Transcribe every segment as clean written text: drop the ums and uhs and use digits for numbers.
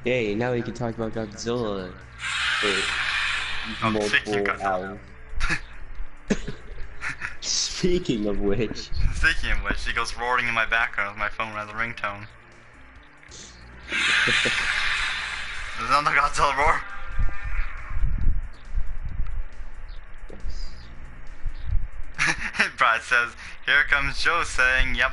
Hey, now we can talk about Godzilla for Oh, speaking of multiple Godzilla. hours. Speaking of which, Speaking of which, he goes roaring in my background with my phone as a ringtone. Is that the Godzilla roar? Brad says, here comes Joe saying, yep.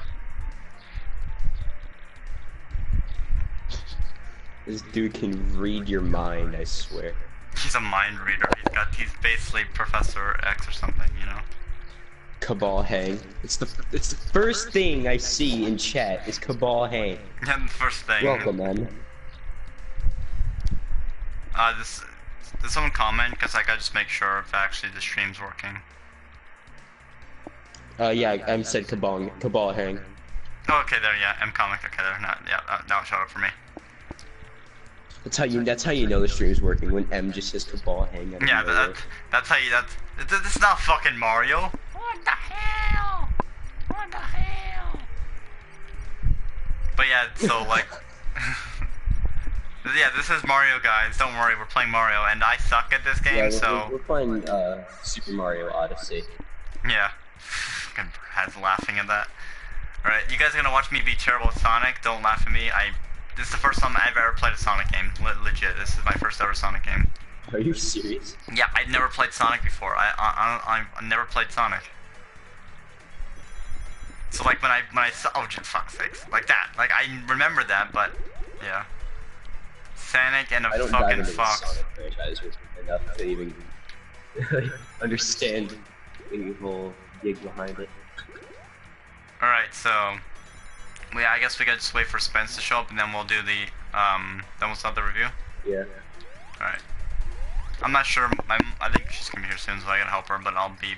this dude can read your mind, I swear. He's a mind reader. He's basically Professor X or something, you know? Cabal Hang. It's the first thing I see in chat is Cabal Hang. Yeah, the first thing. Welcome, man. Did someone comment? Because I gotta just make sure if actually the stream's working. Yeah, I said Cabal Hang. Oh, okay, there, yeah, M comic, okay, there, now it showed up for me. That's how you know the stream's working when M just says Cabal Hang. Yeah, that's how you, this is not fucking Mario. What the hell? What the hell? But yeah, so like, yeah, this is Mario, guys. Don't worry, we're playing Mario, and I suck at this game, Yeah, so we're playing Super Mario Odyssey. yeah. Fucking Brad's laughing at that. Alright, you guys are gonna watch me be terrible at Sonic. Don't laugh at me. This is the first time I've ever played a Sonic game. Legit, this is my first ever Sonic game. Are you serious? Yeah, I'd never played Sonic before. I never played Sonic. So like when I saw, oh just fuck's sakes, like that, like I remember that, but yeah. Sonic and a I don't dive fucking into the fox. Sonic franchise enough to even understand the whole gig behind it. Alright, so I guess we gotta just wait for Spence to show up and then we'll do the then we'll start the review. Yeah. Alright. I'm not sure, I think she's gonna be here soon, so I gotta help her, but I'll be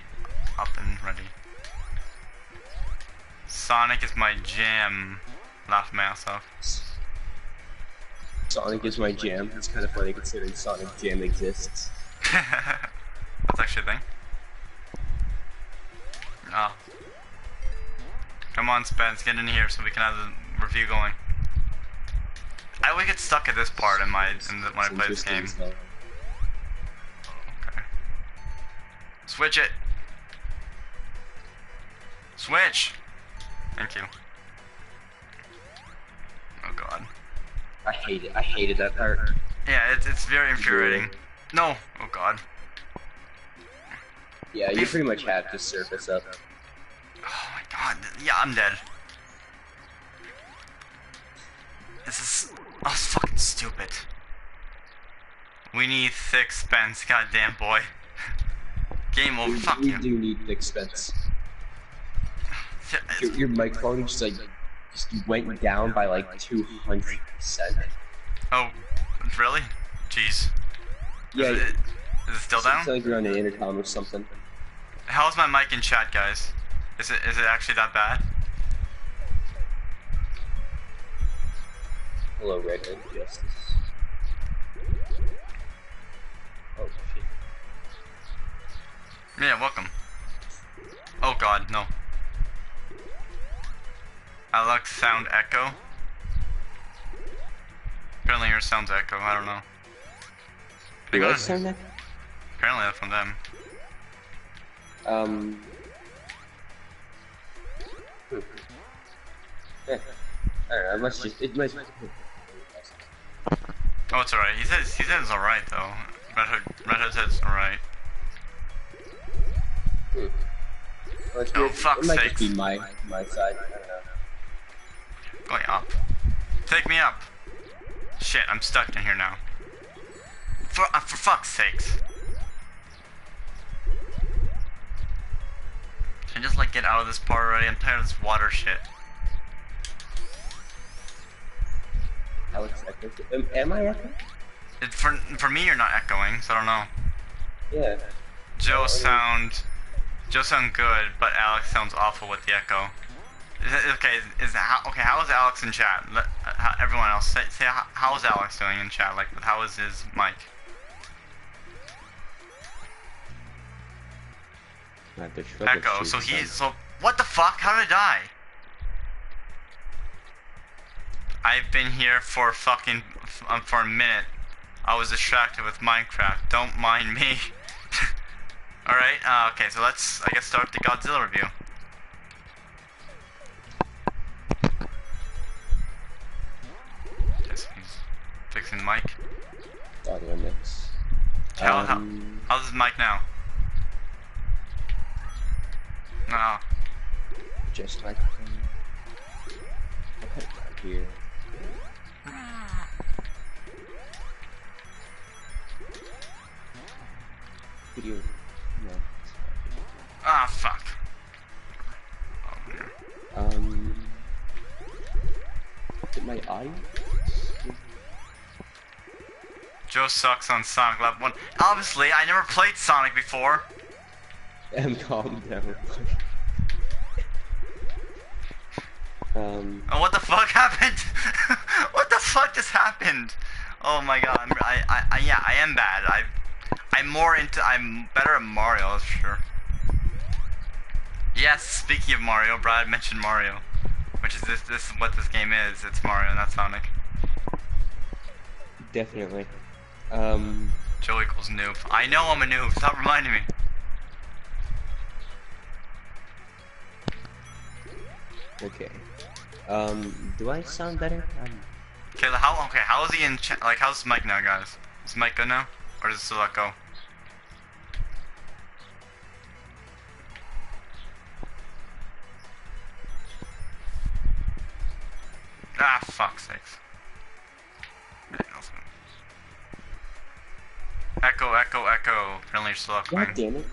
up and ready. Sonic is my jam. Laugh my ass off. Sonic is my jam. It's kind of funny considering Sonic Jam exists. That's actually a thing. Oh. Come on, Spence, get in here so we can have the review going. I always get stuck at this part when I play this game. Okay. Switch it. Switch. Thank you. Oh god. I hate it. I hated that part. Yeah, it's very infuriating. No. Oh god. Yeah, you pretty much have to surface up. Oh my god. Yeah, I'm dead. This is fucking stupid. We need thick Spence, goddamn boy. Game over. Fuck you. You do need thick Spence. Your microphone just went down by like 200%. Oh, really? Jeez. Yeah. Is it still down? It's like you're on an intercom or something. How's my mic in chat, guys? Is it actually that bad? Hello, Redhead Justice. Oh shit. Yeah, welcome. Oh god, no. Alex sound echo. Apparently your sound's echo, I don't know. Do I sound that? Apparently that's from them. Yeah. I don't know, it must. Oh, it's alright. He says it's alright though. Red Hood says it's alright. Well, Oh, fuck's it might sakes. just be my side. I don't know. Going up. Take me up. Shit, I'm stuck in here now. For fuck's sakes. Can I just like get out of this part already? I'm tired of this water shit. Alex echoes. Am I echoing? For me, you're not echoing, so I don't know. Yeah. Joe sound good, but Alex sounds awful with the echo. Okay, how is Alex in chat? Everyone else, say how is Alex doing in chat? Like, how is his mic? Echo, so what the fuck? How did I die? I've been here for fucking for a minute. I was distracted with Minecraft. Don't mind me. Alright, okay, so let's, I guess, start the Godzilla review. Guess he's fixing the mic. Audio mix. How's his mic now? No. Just like right here. Video. No. Ah, fuck. Is it my audio? Joe sucks on Sonic Level 1. Obviously, I never played Sonic before. Calm down. Oh, what the fuck happened? What the fuck just happened? Oh my god, yeah, I am bad. I'm better at Mario, that's for sure. Yes, speaking of Mario, Brad mentioned Mario. Which is this is what this game is. It's Mario, not Sonic. Definitely. Joe equals noob. I know I'm a noob, stop reminding me. Okay. Do I sound better? Okay, how is he in like, how's his mic now, guys? Is his mic good now? Or does it still let go? Ah, fuck's sakes. Echo, echo, echo. Apparently you're still echoing. God damn it.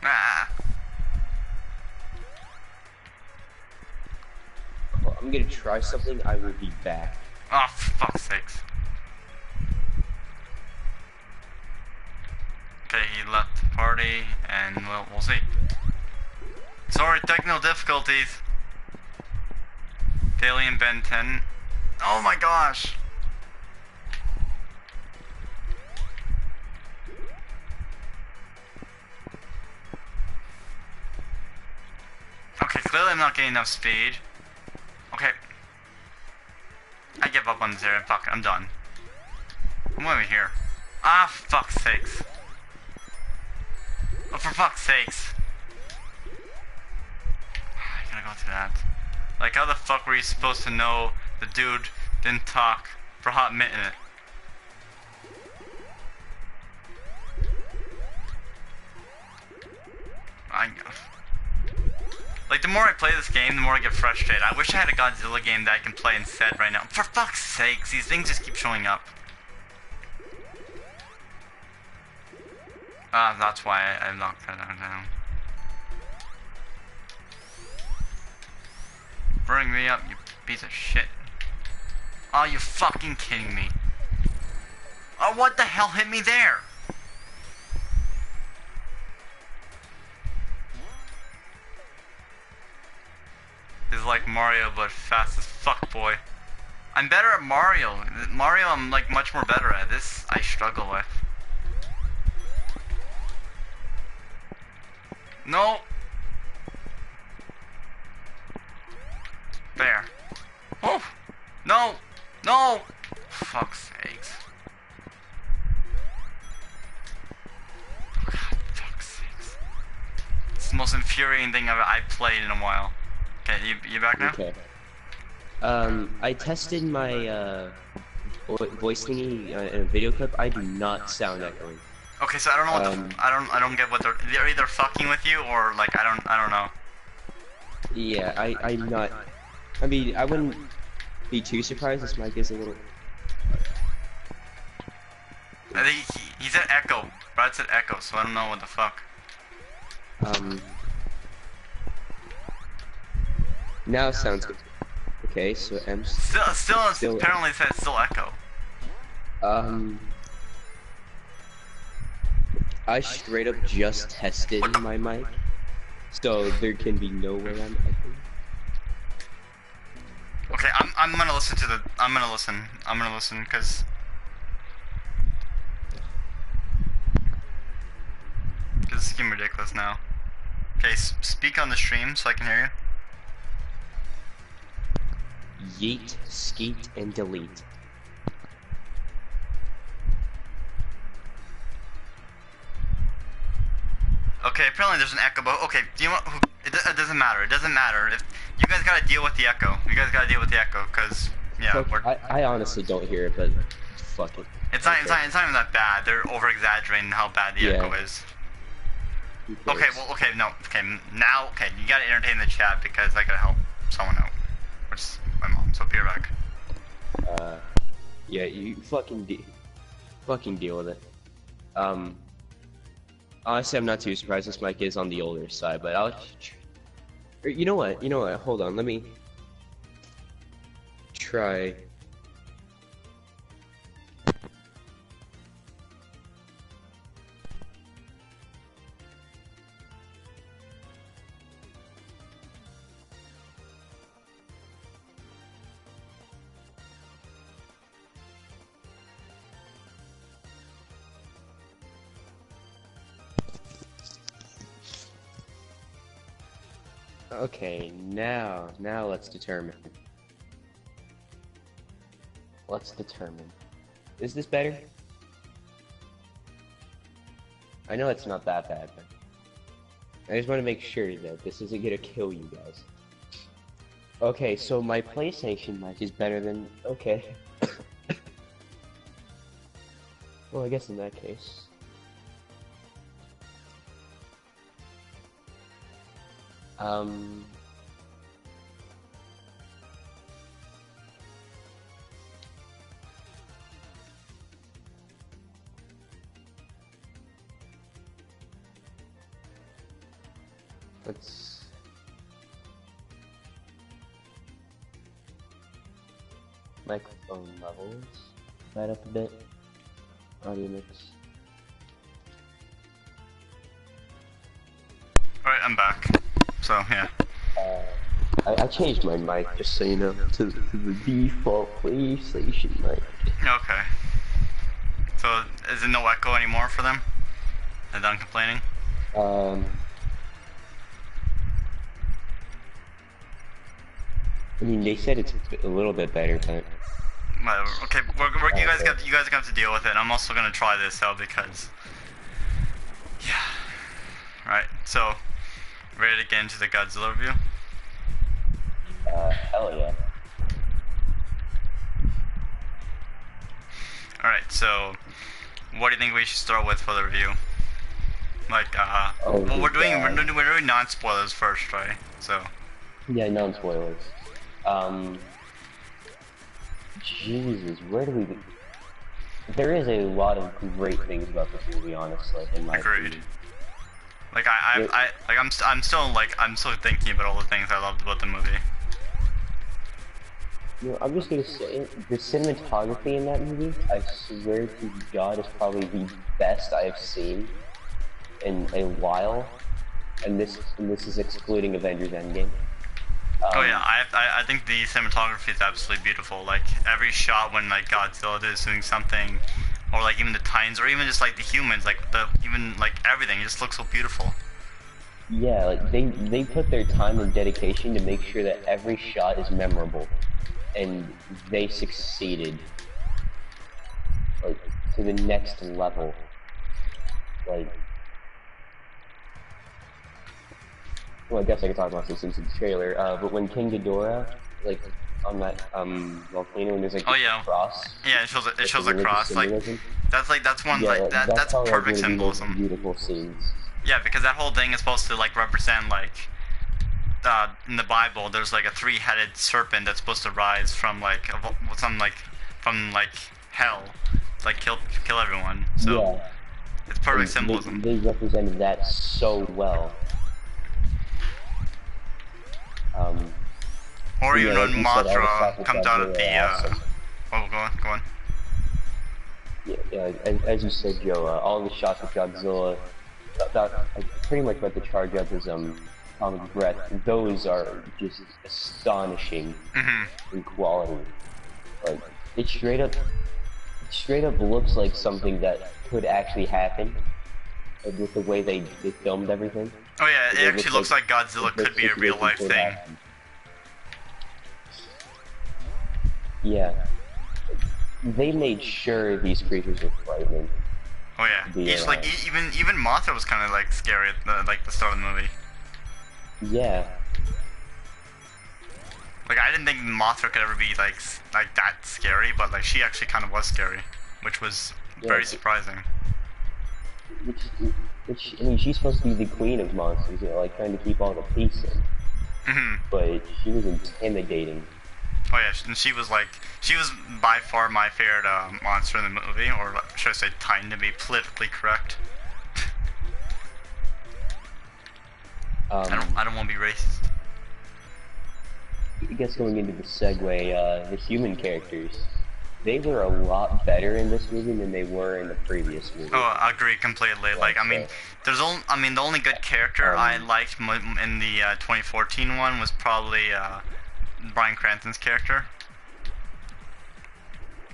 Ah. Well, I'm gonna try something. I will be back. Oh, for fuck's sakes. Okay, he left the party, and we'll see. Sorry, technical difficulties. Daily and Ben 10. Oh my gosh. Okay, clearly I'm not getting enough speed. Okay. I give up on this area. Fuck, I'm done. I'm over here. Ah, fuck's sakes. Oh, for fuck's sakes. I gotta go through that. Like, how the fuck were you supposed to know the dude didn't talk for a hot minute? Like, the more I play this game, the more I get frustrated. I wish I had a Godzilla game that I can play instead right now. For fuck's sakes, these things just keep showing up. Ah, that's why I knocked that down. Bring me up, you piece of shit. Oh, you fucking kidding me. Oh, what the hell hit me there? Is like Mario, but fast as fuck, boy. I'm better at Mario. Mario, I'm like much more better at. This, I struggle with. No. There. Oh. No. No. Fuck's sakes. God, fuck's sakes. It's the most infuriating thing I've played in a while. Okay, you back now? Okay. I tested my voice thingy in a video clip. I do not sound echoing. Okay, so I don't know what I don't get what they're either fucking with you or like I don't know. Yeah, I'm not. I mean, I wouldn't be too surprised. This mic is a little. I think he said echo. Brad said echo, so I don't know what the fuck. Now it sounds good. Okay, so M. Still apparently said still echo. I straight up just tested my mic, so there can be no way I'm echoing. Okay, I'm gonna listen to the. I'm gonna listen because. This is getting ridiculous now. Okay, speak on the stream so I can hear you. yeet, skeet, and delete. Okay, apparently there's an echo, but okay, do you want, it doesn't matter, it doesn't matter. If you guys gotta deal with the echo. You guys gotta deal with the echo, cause, yeah, Fuck, I honestly don't hear it, but fuck it. it's not even that bad. They're over-exaggerating how bad the echo is. Okay, well, okay, no, okay, now, okay, you gotta entertain the chat because I gotta help someone out. Which is my mom, so be right back. Yeah, you fucking deal with it. Honestly, I'm not too surprised this mic is on the older side, but I'll... You know what, hold on, let me... try... Okay, now let's determine. Is this better? I know it's not that bad, but I just want to make sure that this isn't gonna kill you guys. Okay, so my PlayStation mic is better than... okay. Well, I guess in that case... let's... microphone levels, right up a bit, audio mix. Alright, I'm back. So, yeah. I changed my mic, just so you know, to the default PlayStation mic. Okay. So, is it no echo anymore for them? They're done complaining? I mean, they said it's a little bit better, but... Whatever. Okay, you guys have to deal with it. I'm also gonna try this out because... yeah. Right, so... ready to get into the Godzilla review? Hell yeah. Alright, so... what do you think we should start with for the review? Like, well, we're doing non-spoilers first, right? So... yeah, non-spoilers. Jesus, where do we... there is a lot of great things about this movie, honestly, in my opinion. Like, I'm still thinking about all the things I loved about the movie. You know, I'm just gonna say, the cinematography in that movie, I swear to God, is probably the best I have seen in a while, and this is excluding Avengers Endgame. Oh yeah, I think the cinematography is absolutely beautiful. Like every shot when like Godzilla is doing something, or like even the Titans, or even just like the humans, like even like everything, it just looks so beautiful. Yeah, like they put their time and dedication to make sure that every shot is memorable, and they succeeded, like to the next level. Like, well, I guess I could talk about this since it's the trailer. But when King Ghidorah, like on that volcano, and there's like a cross. Yeah, it shows a cross. Like that's one that's perfect symbolism. Beautiful scenes. Yeah, because that whole thing is supposed to like represent like in the Bible. There's like a three-headed serpent that's supposed to rise from like from hell, like kill everyone. So yeah. It's perfect symbolism. They represented that so well. Or even like when Mothra comes out of the oh, go on. Yeah, as you said, Joe, all the shots of Godzilla, I pretty much what the charge up is Atomic Breath. Those are just astonishing in quality. Like it straight up looks like something that could actually happen, like, with the way they filmed everything. Oh yeah, it actually looks like Godzilla could be a real life thing. Yeah, they made sure these creatures were frightening Oh yeah, to be each like around. even Mothra was kind of like scary at the start of the movie. Yeah, Like I didn't think Mothra could ever be like that scary, but like she actually kind of was scary, which was yeah. very surprising. Which, which I mean, she's supposed to be the queen of monsters, you know, like trying to keep all the peace in. Hmm. But she was intimidating. Oh yeah, and she was by far my favorite monster in the movie, or should I say, trying to be politically correct. I don't want to be racist. I guess going into the segue, the human characters, they were a lot better in this movie than they were in the previous movie. Oh, I agree completely. Like, I mean, the only good character I liked in the 2014 one was probably Bryan Cranston's character,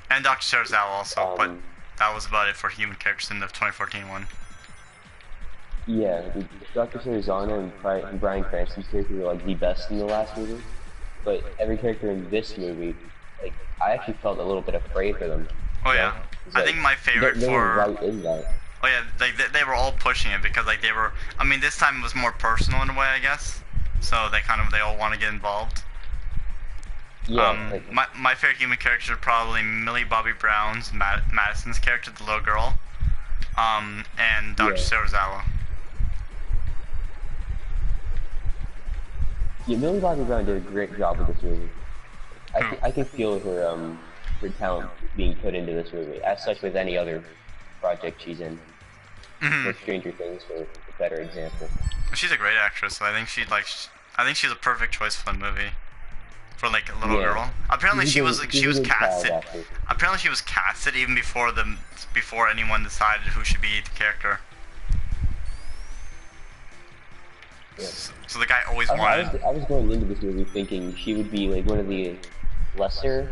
and Dr. Sarazawa also, but that was about it for human characters in the 2014 one. Yeah, Dr. Sarazana and Bryan Cranston's character were like the best in the last movie. But every character in this movie, like, I actually felt a little bit afraid for them. Oh yeah, I think my favorite they were right in that. Oh yeah, like they were all pushing it because like they were. I mean, this time it was more personal in a way, I guess. So they all want to get involved. Yeah. My favorite human characters are probably Millie Bobby Brown's Madison's character, the little girl, and Dr. Sarazawa. Yeah, Millie Bobby Brown did a great job with this movie. I can feel her talent being put into this movie, as such with any other project she's in. Or Stranger Things, for a better example. She's a great actress. I think she's a perfect choice for the movie, for like a little girl. Apparently she was casted. Apparently she was casted even before anyone decided who should be the character. Yeah. So the guy always wanted. I was going into this movie thinking she would be like one of the lesser,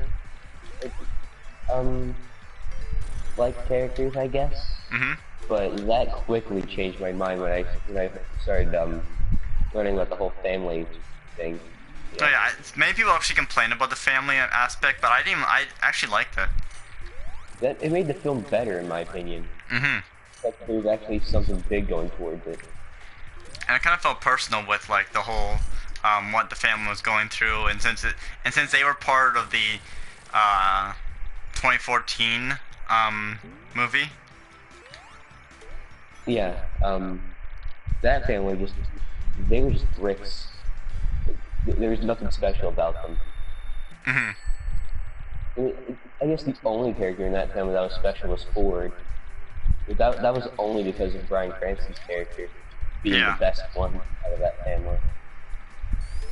like characters, I guess. But that quickly changed my mind when I started learning about the whole family thing. Oh yeah, many people actually complain about the family aspect, but I actually liked it. It made the film better, in my opinion. Like there was actually something big going towards it. And it kind of felt personal with like the whole what the family was going through, and since they were part of the 2014 movie. Yeah, that family they were just bricks. There was nothing special about them. I guess the only character in that family that was special was Ford. But that was only because of Bryan Cranston's character being the best one out of that family.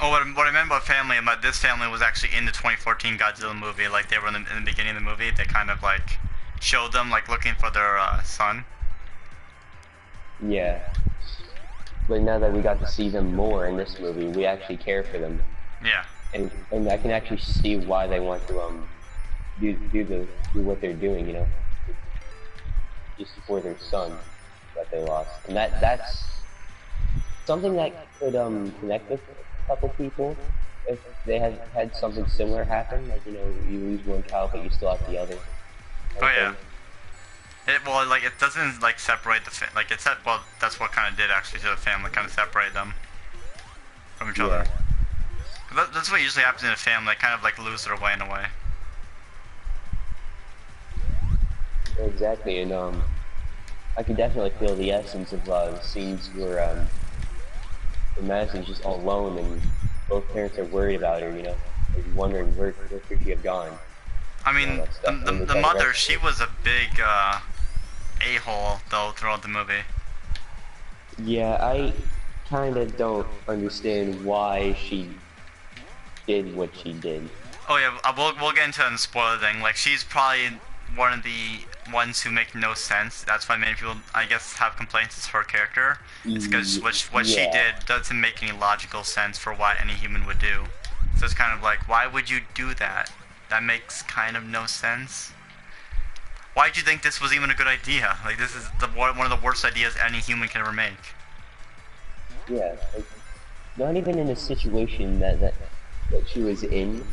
Oh, what I meant about this family was actually in the 2014 Godzilla movie. Like they were in the beginning of the movie, they kind of like showed them like looking for their son. Yeah. But now that we got to see them more in this movie, we actually care for them. Yeah. And I can actually see why they want to do what they're doing, you know, just for their son that they lost, and that's something that could connect with a couple people if they had something similar happen, like, you know, you lose one child but you still have the other. Oh yeah. Like it doesn't like separate that's what kind of did actually to the family, kind of separate them from each other. That's what usually happens in a family. They kind of like lose their way in a way. Exactly, and I can definitely feel the essence of scenes where Madison's just all alone and both parents are worried about her, you know, like wondering where could she have gone. I mean, the mother, she was a big a-hole though throughout the movie. Yeah, I kinda don't understand why she did what she did. Oh yeah, we'll get into it in the spoiler thing. Like, she's probably one of the ones who make no sense. That's why many people, I guess, have complaints with her character. It's because what she did doesn't make any logical sense for what any human would do. So it's kind of like, why would you do that? That makes kind of no sense. Why did you think this was even a good idea? Like, this is one of the worst ideas any human can ever make. Yeah, like, not even in a situation that she was in,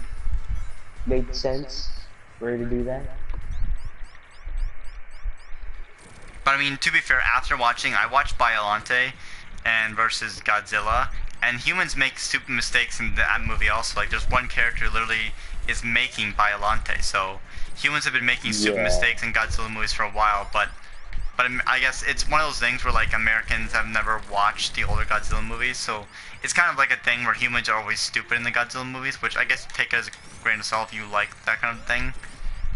made sense for her to do that. But I mean, to be fair, after watching, I watched Biollante and versus Godzilla, and humans make stupid mistakes in that movie also. Like, there's one character literally is making Biollante, so humans have been making stupid Yeah. mistakes in Godzilla movies for a while, but I guess it's one of those things where like Americans have never watched the older Godzilla movies, so it's kind of like a thing where humans are always stupid in the Godzilla movies, which I guess you take as a grain of salt if you like that kind of thing.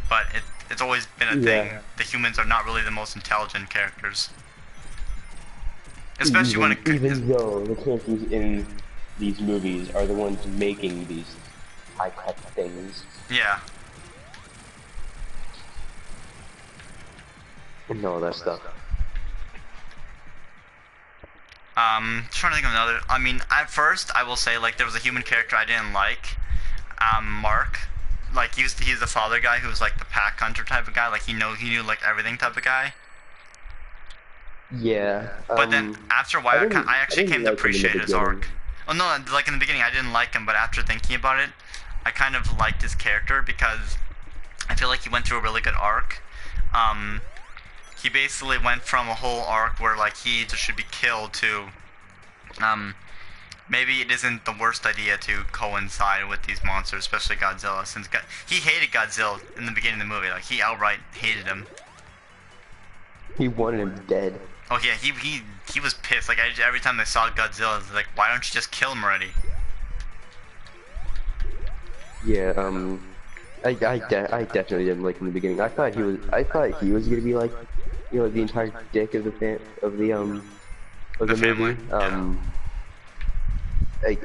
But it's always been a thing. Yeah. The humans are not really the most intelligent characters, especially when Even though the characters in these movies are the ones making these high-tech things yeah. and all that stuff. Trying to think of another. I mean, at first I will say like there was a human character I didn't like. Mark, like he's the father guy who was like the pack hunter type of guy. Like he knew like everything type of guy. Yeah. But then after a while, I actually came to appreciate his arc. Oh no, like in the beginning I didn't like him, but after thinking about it, I kind of liked his character because I feel like he went through a really good arc. He basically went from a whole arc where like he just should be killed to, maybe it isn't the worst idea to coincide with these monsters, especially Godzilla, since he hated Godzilla in the beginning of the movie. Like he outright hated him. He wanted him dead. Oh yeah, he was pissed. Like every time they saw Godzilla, it's like, why don't you just kill him already? Yeah. I definitely didn't like him in the beginning. I thought he was gonna be like, you know, the entire dick of the family. movie. Like,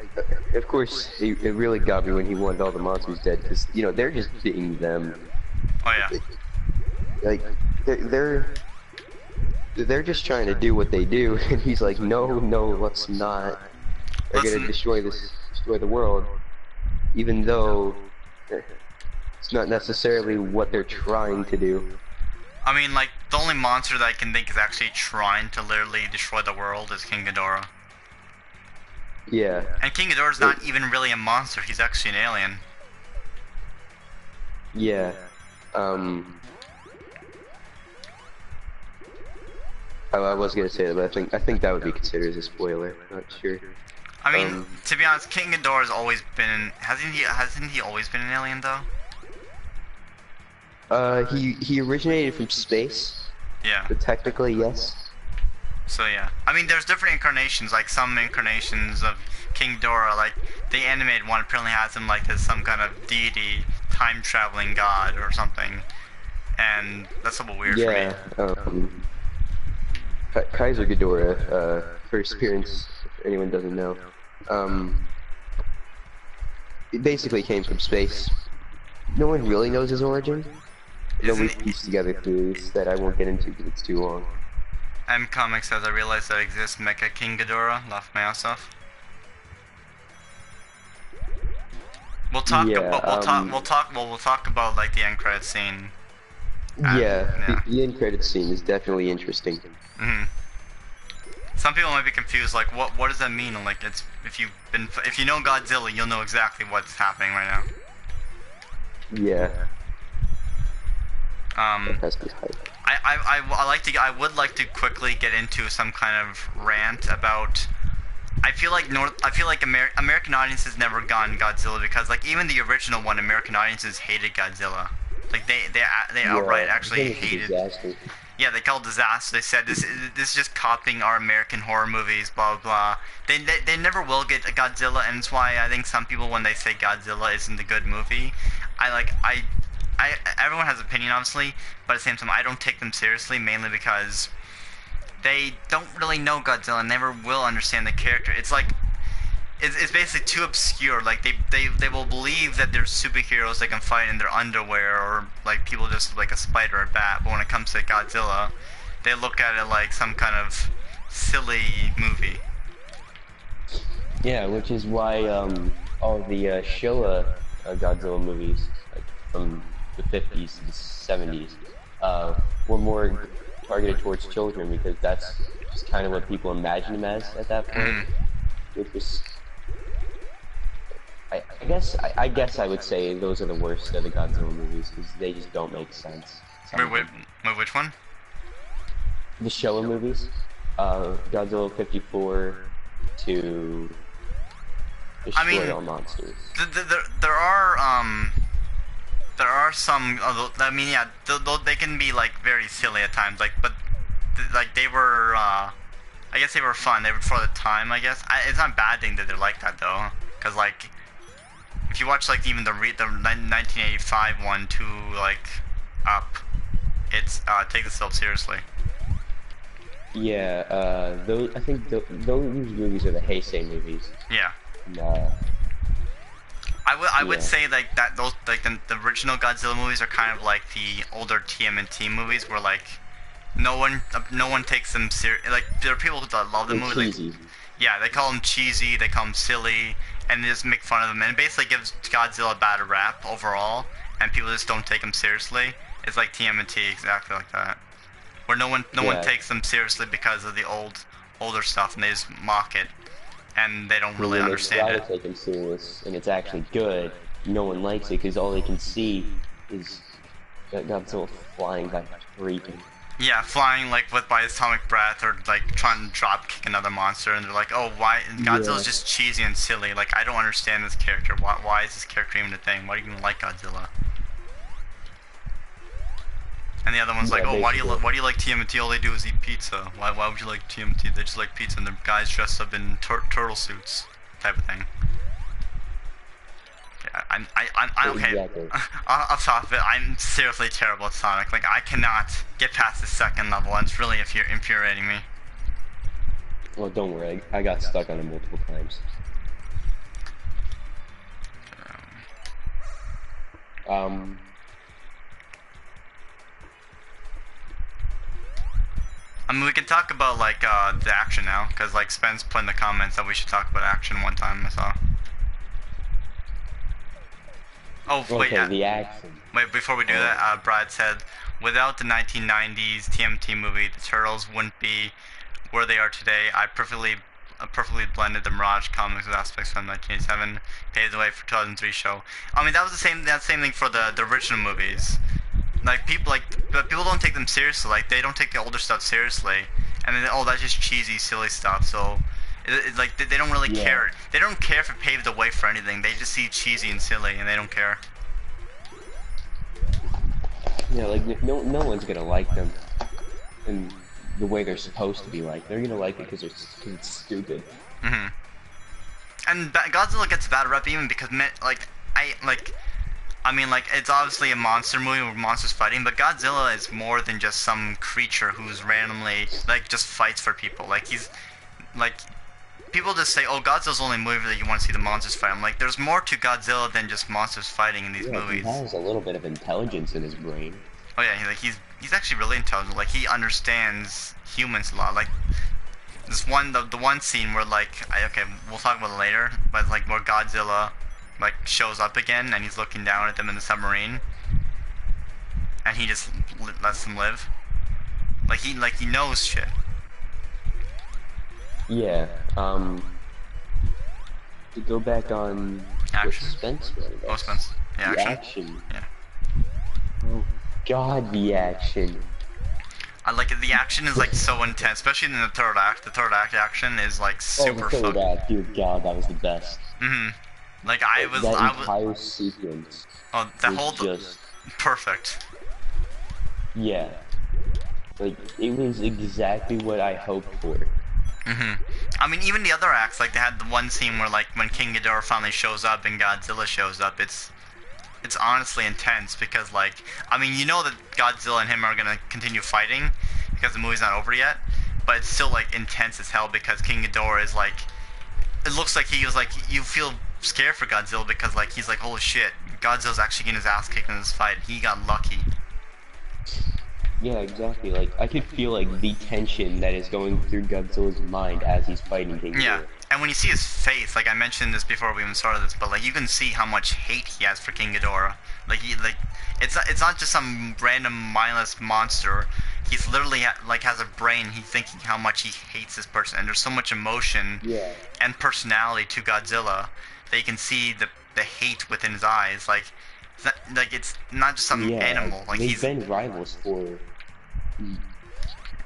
of course, it really got me when he wanted all the monsters dead, because you know they're just being them. Oh yeah. Like they're just trying to do what they do, and he's like, no, let's not. They're gonna destroy the world, even though it's not necessarily what they're trying to do. I mean, like, the only monster that I can think is actually trying to literally destroy the world is King Ghidorah. Yeah. And King Ghidorah's not even really a monster, he's actually an alien. Yeah. I was gonna say that, but I think that would be considered as a spoiler. Not sure. I mean, to be honest, King Ghidorah's always been... Hasn't he always been an alien, though? He originated from space. Yeah. But technically, yes. So yeah. I mean, there's different incarnations, like some incarnations of King Ghidorah, like the animated one apparently has him like as some kind of deity, time-traveling god or something. And that's a little weird for me. Kaiser Ghidorah, first appearance, if anyone doesn't know, it basically came from space. No one really knows his origin. Nobody pieced together theories that I won't get into because it's too long. M Comics says I realized that exists Mecha King Ghidorah. Laugh my ass off. We'll talk about like the end credit scene. Yeah. The end credit scene is definitely interesting. Some people might be confused, like what does that mean? Like it's if you know Godzilla, you'll know exactly what's happening right now. Yeah. I would like to quickly get into some kind of rant about. I feel like American audiences never gotten Godzilla because like even the original one, American audiences hated Godzilla. Like they outright actually hated. Yeah, they called it disaster. They said this is just copying our American horror movies, blah blah blah. They never will get a Godzilla, and it's why I think some people when they say Godzilla isn't a good movie, everyone has an opinion obviously, but at the same time I don't take them seriously mainly because they don't really know Godzilla and never will understand the character. It's like it's basically too obscure. Like they will believe that they're superheroes they can fight in their underwear or like people just like a spider or a bat, but when it comes to Godzilla, they look at it like some kind of silly movie. Yeah, which is why all the Showa Godzilla movies, like from the 50s to the 70s, were more targeted towards children because that's just kind of what people imagined him as at that point. Which was I guess I would say those are the worst of the Godzilla movies because they just don't make sense. Some Wait, of wait, them. wait, which one? The Showa movies, Godzilla 54 to I Destroy mean, All Monsters. there are some. I mean, yeah, they can be like very silly at times. Like, but like they were. I guess they were fun. They were for the time. I guess it's not a bad thing that they're like that though, because like if you watch like even the 1985 one to like up, it's takes itself seriously. Yeah, those I think those movies are the Heisei movies. Yeah. And, I would yeah, say like that those like the original Godzilla movies are kind of like the older TMNT movies where like no one takes them serious. Like there are people that love the they're movie. Like, cheesy. yeah, they call them cheesy, they call them silly, and they just make fun of them. And it basically gives Godzilla a bad rap overall, and people just don't take them seriously. It's like TMNT, exactly like that, where no one Yeah, takes them seriously because of the older stuff, and they just mock it, and they don't and really when they understand try to it. take them serious and it's actually good, no one likes it because all they can see is Godzilla flying by freaking. Yeah, flying like with by his atomic breath, or like trying to drop kick another monster, and they're like, "Oh, why Yeah, Godzilla's just cheesy and silly? Like, I don't understand this character. Why is this character even a thing? Why do you even like Godzilla?" And the other one's like, yeah, "Oh, basically. why do you like TMNT? All they do is eat pizza. Why would you like TMNT? They just like pizza, and the guys dressed up in turtle suits, type of thing." Yeah, I'm okay. Exactly. Off top of it, I'm seriously terrible at Sonic. Like, I cannot get past the second level, and it's really infuriating me. Well, don't worry, I got stuck on it multiple times. Um, I mean, we can talk about like the action now, because like Spence put in the comments that we should talk about action one time. I saw. Oh wait, okay, the action. wait. Before we do Oh, that, Brad said, without the 1990s TMT movie, the Turtles wouldn't be where they are today. I perfectly blended the Mirage comics with aspects from 1987, paved the way for 2003 show. I mean, that was that same thing for the original movies. But people don't take them seriously. Like they don't take the older stuff seriously, and then oh, that's just cheesy, silly stuff. So it's like they don't really yeah, care. They don't care if it paved the way for anything. They just see cheesy and silly, and they don't care. yeah, like no one's gonna like them in the way they're supposed to be like. They're gonna like it because it's stupid. Hmm. And Godzilla gets a bad rep even because I mean, like, it's obviously a monster movie with monsters fighting, but Godzilla is more than just some creature who's randomly, like, just fights for people. Like, like, people just say, oh, Godzilla's the only movie that you want to see the monsters fight. I'm like, there's more to Godzilla than just monsters fighting in these Yeah, he movies. has a little bit of intelligence in his brain. Oh yeah, he's actually really intelligent. Like, he understands humans a lot. Like, the one scene where, like, okay, we'll talk about it later, but, like, where Godzilla like shows up again and he's looking down at them in the submarine and he just lets them live. Like he knows shit. Yeah. To go back on the Action. suspense one, Oh, Spence. Yeah, the action. action. Yeah. Oh God, the action. I like it. The action is like so intense, especially in the third act. The third act action is like Oh, the super third act, dear God, that was the best. Like That entire sequence oh, that was whole just, perfect. yeah. Like, it was exactly what I hoped for. I mean, even the other acts, like they had the one scene where like when King Ghidorah finally shows up and Godzilla shows up, it's honestly intense because like I mean you know that Godzilla and him are gonna continue fighting because the movie's not over yet, but it's still like intense as hell because King Ghidorah is like it looks like he was like you feel scared for Godzilla because like he's like holy shit, Godzilla's actually getting his ass kicked in this fight. He got lucky. Yeah, exactly. Like, I could feel, like, the tension that is going through Godzilla's mind as he's fighting King Yeah, Ghidorah. and when you see his face, like I mentioned this before we even started this, but like you can see how much hate he has for King Ghidorah. Like it's not just some random mindless monster. He's literally like has a brain. He's thinking how much he hates this person, and there's so much emotion Yeah. and personality to Godzilla they can see the hate within his eyes. It's not just some Yeah, animal. Like they've he's been rivals for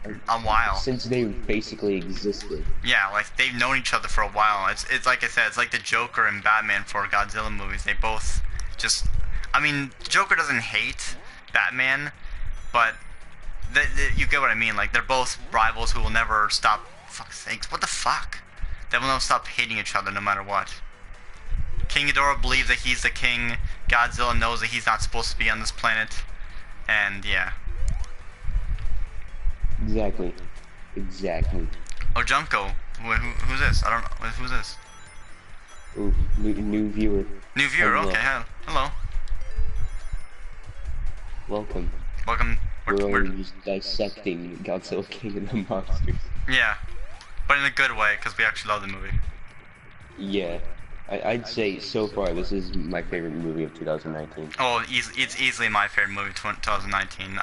a while. since they basically existed. Yeah, like they've known each other for a while. It's like I said, it's like the Joker and Batman for Godzilla movies. They both just, I mean, Joker doesn't hate Batman, but you get what I mean. Like they're both rivals who will never stop. Fuck's sakes, what the fuck? They will never stop hating each other no matter what. King Ghidorah believes that he's the king. Godzilla knows that he's not supposed to be on this planet, and yeah. Exactly. Oh, Junko. Who's this? I don't know. Who's this? Ooh, new viewer. New viewer. Hello. Okay. Hello. Welcome. Welcome. We're just dissecting Godzilla King of the Monsters. Yeah, but in a good way because we actually love the movie. Yeah, I'd say so far this is my favorite movie of 2019. Oh, it's easily my favorite movie of 2019.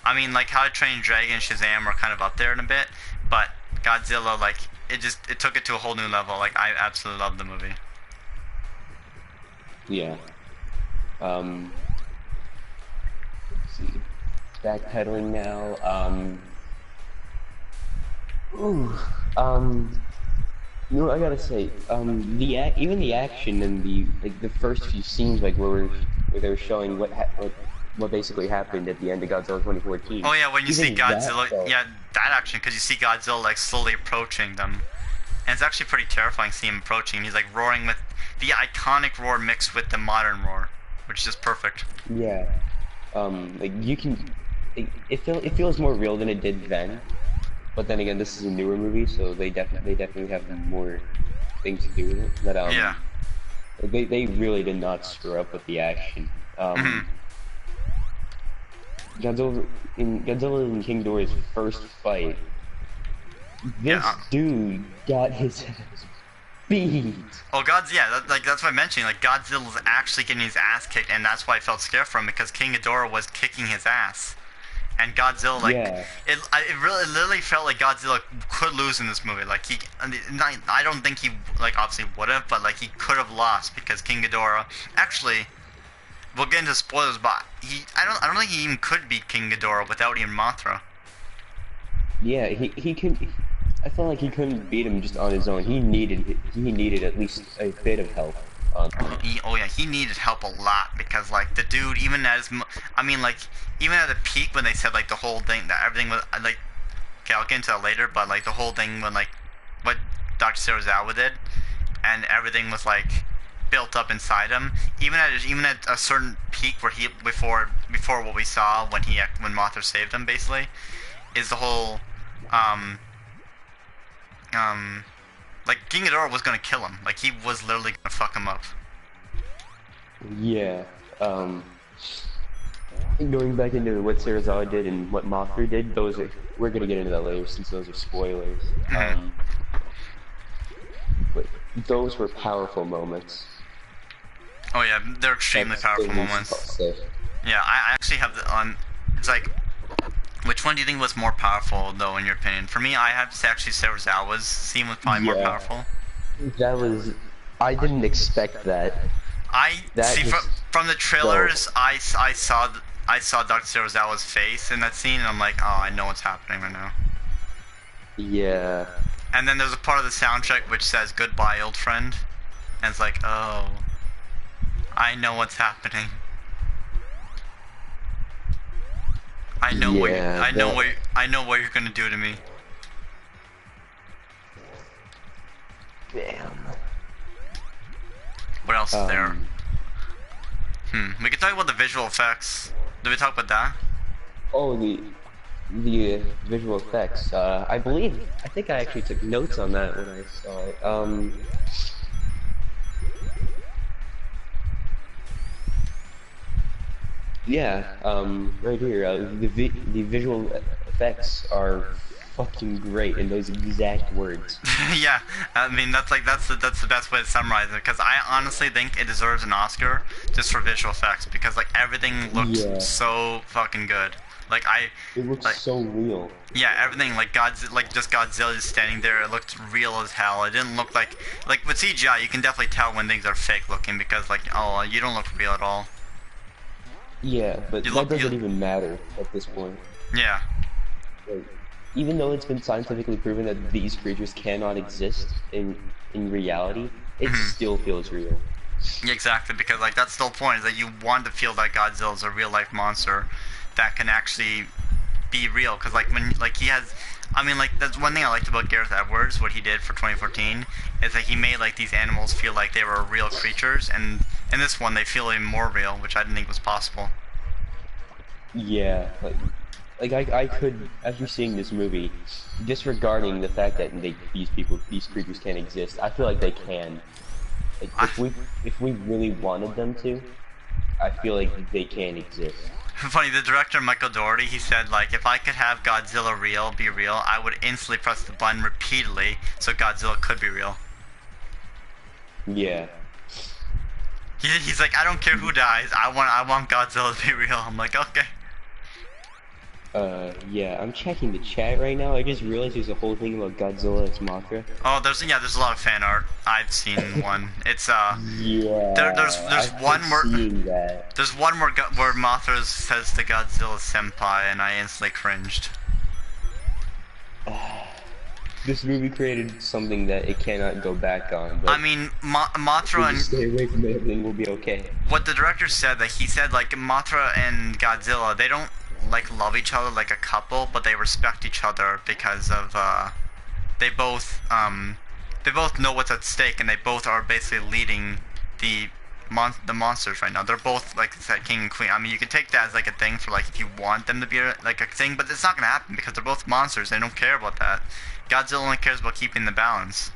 I mean, like How to Train Your Dragon and Shazam are kind of up there in a bit, but Godzilla, like, it took it to a whole new level. Like, I absolutely love the movie. Yeah. Let's see. Backpedaling now. You know, I gotta say, even the action and the first few scenes, like where they were showing what basically happened at the end of Godzilla 2014. Oh yeah, when you see Godzilla, that action, because you see Godzilla like slowly approaching them, and it's actually pretty terrifying seeing him approaching. And he's like roaring with the iconic roar mixed with the modern roar, which is just perfect. Yeah. Like you can, it feels more real than it did then. But then again, this is a newer movie, so they definitely have more things to do with it. But yeah. They really did not screw up with the action. Godzilla and King Ghidorah's first fight, this dude got his ass beat. Oh, that's what I mentioned. Like Godzilla's actually getting his ass kicked, and that's why I felt scared for him, because King Ghidorah was kicking his ass. And Godzilla, like, it literally felt like Godzilla could lose in this movie. Like, I don't think he, like, obviously would have, but, like, he could have lost because King Ghidorah, actually, we'll get into spoilers, but I don't think he even could beat King Ghidorah without even Mothra. Yeah, he could, I felt like he couldn't beat him just on his own. He needed at least a bit of help. He needed help a lot, because like the dude, even at his, even at the peak when they said like the whole thing, that everything was like, okay, I'll get into that later, but like the whole thing when like what Dr. Serizawa did, and everything was like built up inside him, even at a certain peak where he before what we saw when Mothra saved him, basically, is the whole like King Ghidorah was gonna kill him. Like he was literally gonna fuck him up. Yeah. Going back into what Serizawa did and what Mothra did, we're gonna get into that later since those are spoilers. But those were powerful moments. Oh yeah, they're extremely powerful moments. Yeah, I actually have it's like, which one do you think was more powerful, though, in your opinion? For me, I have to say actually Serizawa's scene was probably more powerful. I didn't expect that. From the trailers, I saw Dr. Serizawa's face in that scene, and I'm like, oh, I know what's happening right now. Yeah. And then there's a part of the soundtrack which says "Goodbye, old friend," and it's like, oh, I know what's happening. I know what you're gonna do to me. Damn. What else is there? We can talk about the visual effects. Did we talk about that? Oh, the visual effects. I think I actually took notes on that when I saw it. Yeah, right here, the visual effects are fucking great in those exact words. Yeah, I mean that's the best way to summarize it, because I honestly think it deserves an Oscar just for visual effects, because like everything looked so fucking good. Like It looks like so real. yeah, everything like just Godzilla just standing there. It looked real as hell. It didn't look like with CGI. You can definitely tell when things are fake looking because like oh you don't look real at all. Yeah, but You that look you doesn't even matter at this point. yeah. Like, even though it's been scientifically proven that these creatures cannot exist in reality, it Mhm. still feels real. Yeah, exactly, because like that's the whole point is that you want to feel that Godzilla is a real life monster that can actually be real. Because like when like he has, I mean like that's one thing I liked about Gareth Edwards, what he did for 2014, is that he made like these animals feel like they were real creatures, and in this one they feel even more real, which I didn't think was possible. Yeah, I could, after seeing this movie, disregarding the fact that these creatures can't exist, I feel like they can. Like, I, if we really wanted them to, I feel like they can exist. funny, the director Michael Dougherty, he said like if I could have Godzilla be real, I would instantly press the button repeatedly so Godzilla could be real. Yeah. He's like, I don't care who dies. I want Godzilla to be real. I'm like, okay. Yeah, I'm checking the chat right now. I just realized there's a whole thing about Godzilla x Mothra. Oh, there's a lot of fan art. I've seen one. It's there's I one kept where seeing that. there's one where Mothra says to Godzilla senpai, and I instantly cringed. This movie created something that it cannot go back on, but I mean, if we Mothra just and stay away from it, everything will be okay. what the director said that he said like Mothra and Godzilla, they don't like love each other like a couple, but they respect each other because of they both know what's at stake, and they both are basically leading the the monsters right now. They're both like I said, king and queen. I mean, you can take that as like a thing for like if you want them to be like a thing, but it's not gonna happen because they're both monsters. They don't care about that. Godzilla only cares about keeping the balance.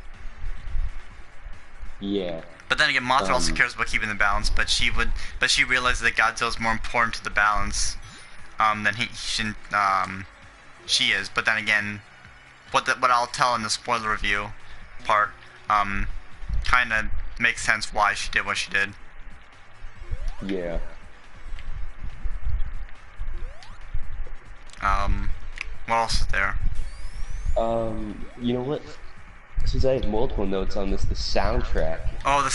Yeah. But then again, Mothra also cares about keeping the balance, but she realizes that Godzilla's more important to the balance than she is. But then again, what I'll tell in the spoiler review part kind of makes sense why she did what she did. Yeah. What else is there? You know what? Since I have multiple notes on this, the soundtrack. Oh,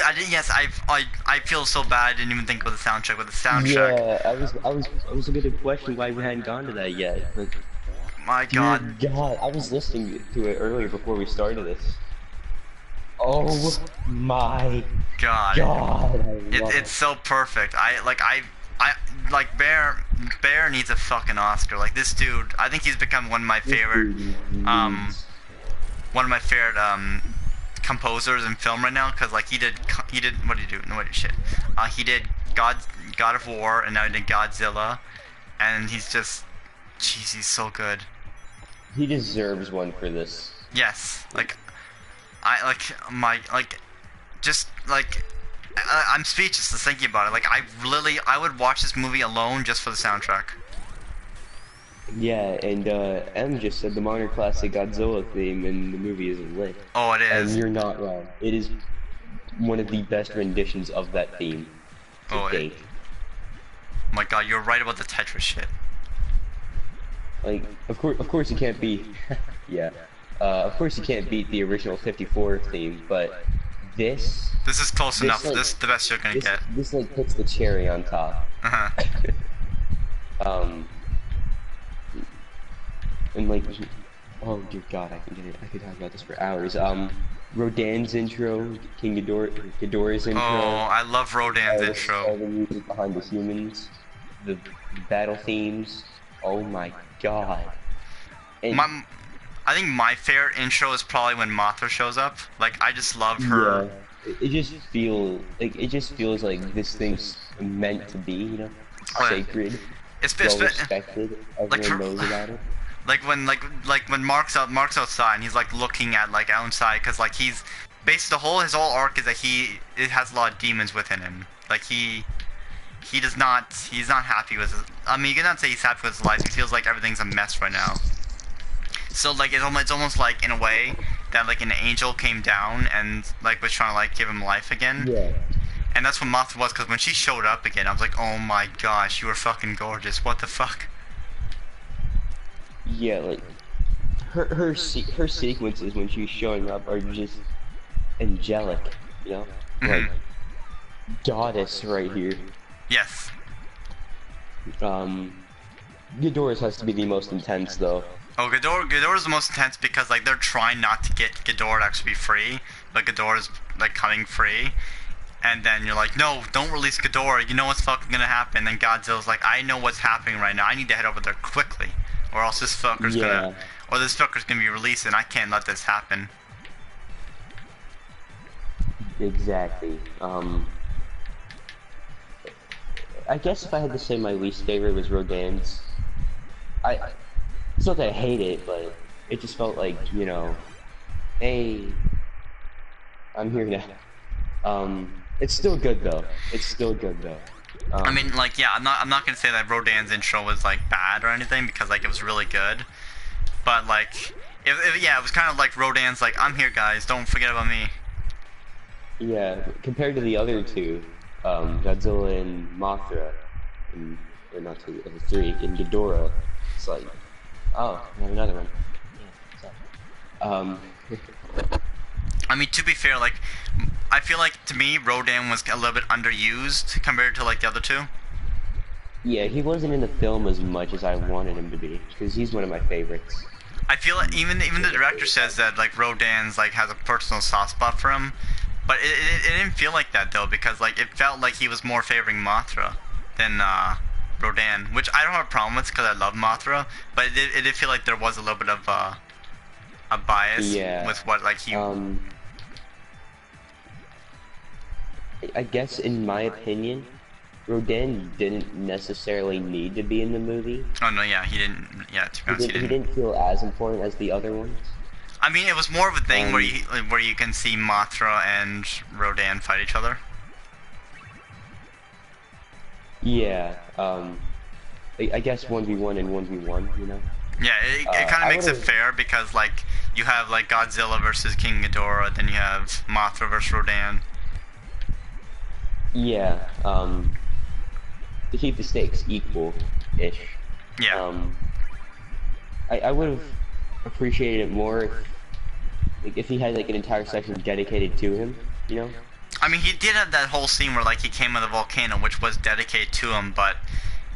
I did. Yes, I feel so bad. I didn't even think about the soundtrack. But the soundtrack. Yeah, I was gonna question why we hadn't gone to that yet. But My God. dear God, I was listening to it earlier before we started this. Oh my God. God, It's so perfect. I like Bear needs a fucking Oscar. Like this dude, I think he's become one of my favorite composers in film right now, because like he did what did he do? No, what did shit. He did God of War, and now he did Godzilla, and he's just jeez, he's so good. He deserves one for this. Yes, like I just like I'm speechless just thinking about it. Like I would watch this movie alone just for the soundtrack. Yeah, and M just said the modern classic Godzilla theme in the movie is lit. Oh, it is. And you're not wrong. It is one of the best renditions of that theme to date. Oh my God, you're right about the Tetris shit. Like, of course you can't beat. Yeah. Of course you can't beat the original 54 theme, but this is close enough. Like, this is the best you're gonna get. This like puts the cherry on top. And like, oh dear God, I could talk about this for hours. Rodan's intro, King Ghidorah's intro. Oh, I love Rodan's intro. All the music behind the humans, the battle themes. Oh my God. And I think my favorite intro is probably when Mothra shows up. Like I just love her. Yeah, it just feels like this thing's meant to be, you know, sacred. It's well respected. Everyone knows about it. Like when Mark's outside and he's like looking at like outside, because like he's basically his whole arc is that it has a lot of demons within him. Like he's not happy with his, I mean, you cannot say he's happy with his life. He feels like everything's a mess right now. So like it's almost like in a way that like an angel came down and like was trying to like give him life again. Yeah. And that's what Mothra was, because when she showed up again, I was like, oh my gosh, you were fucking gorgeous. What the fuck? yeah, like her sequences when she's showing up are just angelic, you know, like goddess right here. Yes. Ghidorah's has to be the most intense though. Oh, Ghidorah's the most intense because like they're trying not to get Ghidorah to actually be free, but Ghidorah's like coming free, and then you're like, no, don't release Ghidorah. You know what's fucking gonna happen? And Godzilla's like, I know what's happening right now. I need to head over there quickly, or else this fucker's gonna be released, and I can't let this happen. Exactly. I guess if I had to say my least favorite was Rodan's. It's not that I hate it, but it just felt like, you know, hey, I'm here now. It's still good though. It's still good though. I mean, like, yeah, I'm not gonna say that Rodan's intro was like bad or anything because like it was really good, but like, yeah, it was kind of like Rodan's like, I'm here, guys, don't forget about me. Yeah, compared to the other two, Godzilla and Mothra, or not two, three, and Ghidorah, it's like, oh, I have another one. Yeah, I mean, to be fair, like, I feel like to me, Rodan was a little bit underused compared to like the other two. yeah, he wasn't in the film as much as I wanted him to be, because he's one of my favorites. I feel like even the director says that like Rodan's like has a personal soft spot for him, but it didn't feel like that though, because like it felt like he was more favoring Mothra than Rodan, which I don't have a problem with because I love Mothra, but it did feel like there was a little bit of a bias with what like he. I guess in my opinion, Rodan didn't necessarily need to be in the movie. Oh no, yeah, he didn't. Yeah, to be honest, he didn't feel as important as the other ones. I mean, it was more of a thing where you can see Mothra and Rodan fight each other. Yeah, I guess 1v1 and 1v1, you know? Yeah, it kind of makes it fair because, like, you have, like, Godzilla versus King Ghidorah, then you have Mothra versus Rodan. Yeah, to keep the stakes equal-ish. Yeah. I would have appreciated it more if he had, like, an entire section dedicated to him, you know? I mean, he did have that whole scene where, like, he came with a volcano, which was dedicated to him, but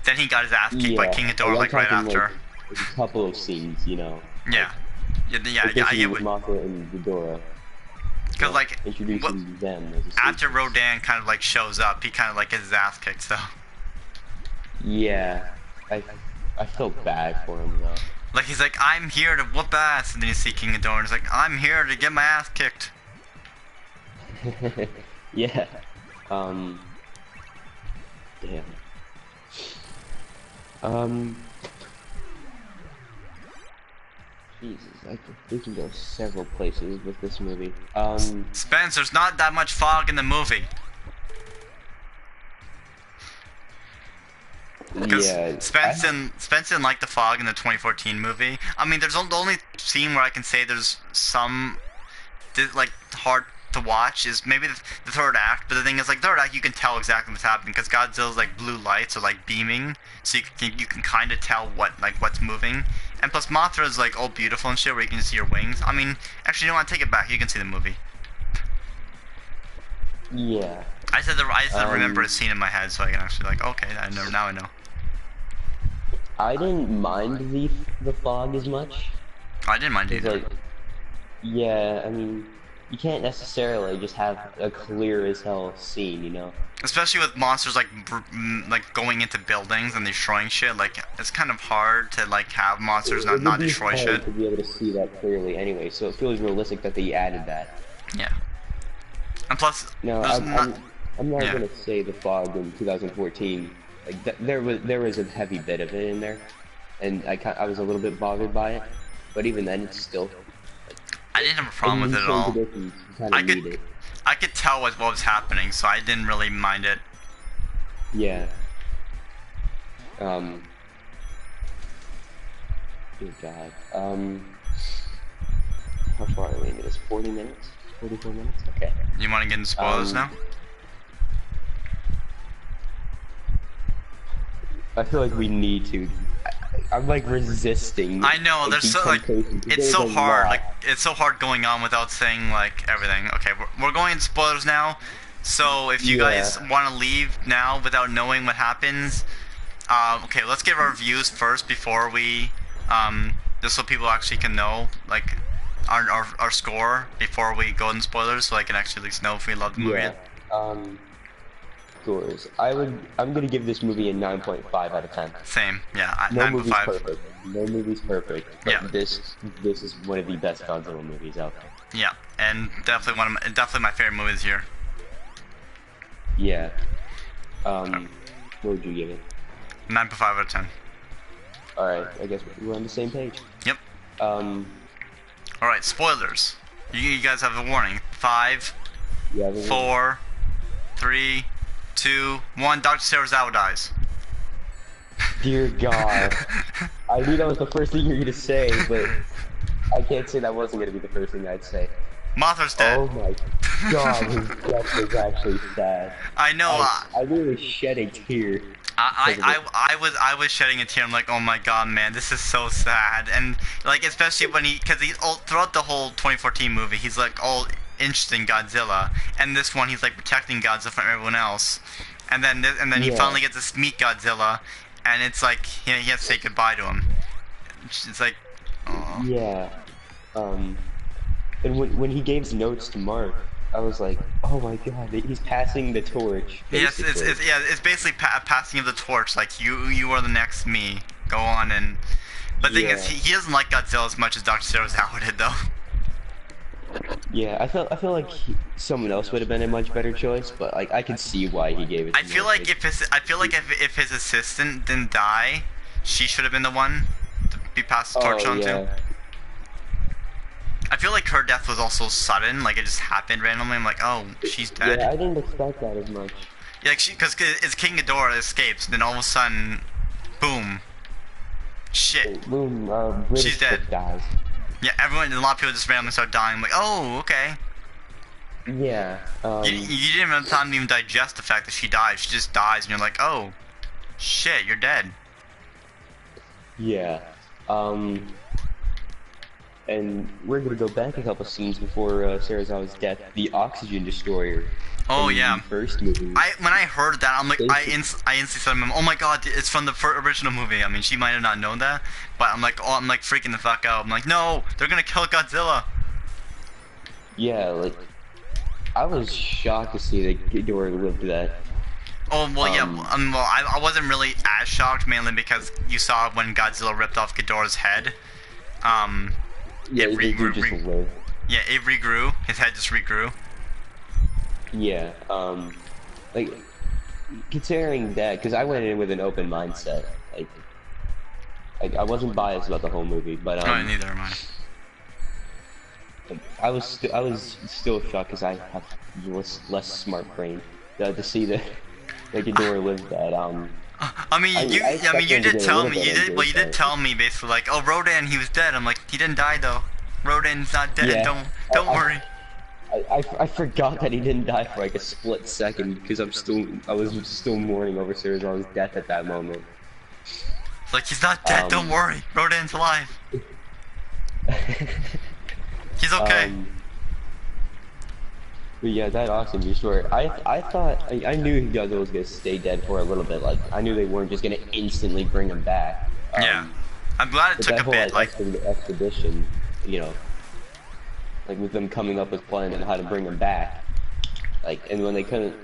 then he got his ass kicked by King Ghidorah, like, right after. Like, a couple of scenes, you know? Yeah. I get what... Mothra and Ghidorah. Because, like, introducing them as a after Rodan kind of, like, shows up, he kind of, like, gets his ass kicked, so. Yeah. I felt bad for him, though. Like, he's like, I'm here to whoop ass, and then you see King Ghidorah, and he's like, I'm here to get my ass kicked. Yeah. Damn. Jesus, we can go several places with this movie. Spence, there's not that much fog in the movie. Yeah. Spence didn't like the fog in the 2014 movie. I mean, there's the only scene where I can say there's some, like, hard to watch is maybe the third act, but the thing is, like, third act you can tell exactly what's happening because Godzilla's like blue lights are like beaming, so you can kind of tell what's moving, and plus Mothra is like all beautiful and shit where you can see her wings. I mean, actually, you know what? Take it back. You can see the movie. Yeah. I said remember a scene in my head, so I can actually like, okay, now I know. I didn't mind the fog as much. I didn't mind either. Like, yeah, I mean, you can't necessarily just have a clear as hell scene, you know? Especially with monsters like going into buildings and destroying shit. Like, it's kind of hard to like have monsters not destroy shit. It would be hard to be able to see that clearly anyway, so it feels realistic that they added that. Yeah. And plus, no, I'm not gonna say the fog in 2014. Like there was a heavy bit of it in there, and I was a little bit bothered by it. But even then, it's still. I didn't have a problem with it at all. I could tell what was happening, so I didn't really mind it. Yeah. Good God. How far are we into this? 40 minutes? 44 minutes? Okay. You want to get into spoilers now? I feel like we need to. I'm like resisting. I know, like, there's the so like, temptation to it's go so to hard. law. Like, it's so hard going on without saying like everything. Okay, we're going into spoilers now. So if you guys Yeah. want to leave now without knowing what happens, okay, let's give our views first before we, just so people actually can know like our score before we go into spoilers, so I can actually at least know if we love the movie. Yeah. Scores. I'm gonna give this movie a 9.5 out of 10. Same, yeah, No nine point movie's five. perfect. No movie's perfect. But Yeah. this is one of the best Godzilla movies out there. Yeah, and definitely my favorite movies here. Yeah. What would you give it? 9.5 out of 10. All right. I guess we're on the same page. Yep. Um. All right, spoilers. You guys have a warning. 5, Yeah. 4, 3, 2, 1. Dr. Serizawa dies. Dear God. I knew that was the first thing you were gonna say, but I can't say that wasn't gonna be the first thing I'd say. Mothra's dead. Oh my God, his death was actually sad. I know. I really shed a tear. I was shedding a tear. I'm like, oh my God, man, this is so sad. And like, especially when because he's all throughout the whole 2014 movie, he's like all interested in Godzilla, and this one he's like protecting Godzilla from everyone else. And then he finally gets to meet Godzilla, and it's like he has to say goodbye to him. It's like, oh. Yeah. And when he gave his notes to Mark, I was like, oh my God, he's passing the torch. Yes, it's basically passing of the torch. Like you are the next me. Go on and. But the thing is, he doesn't like Godzilla as much as Dr. Serizawa did, though. Yeah, I feel like someone else would have been a much better choice, but like I could see why he gave it. To I feel like if his assistant didn't die, she should have been the one to be passed the torch on to. I feel like her death was also sudden, like it just happened randomly. I'm like, oh, she's dead. Yeah, I didn't expect that as much. Yeah, because it's King Ghidorah escapes, and then all of a sudden, boom, shit, boom, she's dead. Dies. Yeah, a lot of people just randomly start dying. I'm like, oh, okay. Yeah. You didn't have time to even digest the fact that she died. She just dies, and you're like, oh, shit, you're dead. Yeah. And we're gonna go back a couple scenes before Serizawa's death. The oxygen destroyer. Oh yeah. The first movie. When I heard that, I'm like, I instantly said, oh my God, it's from the original movie. I mean, she might have not known that, but I'm like freaking the fuck out. I'm like, no, they're gonna kill Godzilla. Yeah, like I was shocked to see that Ghidorah lived that. Oh well, yeah. Well, I wasn't really as shocked, mainly because you saw when Godzilla ripped off Ghidorah's head. Yeah, it lived. Yeah, it regrew. His head just regrew. Yeah, like, considering that, because I went in with an open mindset, like I wasn't biased about the whole movie, but, neither am I. I was still shocked, because I have less smart brain, to see that Ghidorah lived that, I mean, you did tell me, you did tell me, basically, like, oh, Rodan, he was dead. I'm like, he didn't die, though. Rodan's not dead, yeah, don't worry. I forgot that he didn't die for like a split second because I was still mourning over Serizawa's death at that moment. It's like, he's not dead, don't worry. Rodan's alive. He's okay. But yeah, that oxygen destroyer. I thought I knew Godzilla was gonna stay dead for a little bit. Like I knew they weren't just gonna instantly bring him back. Yeah, I'm glad it took a bit. Like expedition, you know. Like with them coming up with plans on how to bring him back, like, and when they couldn't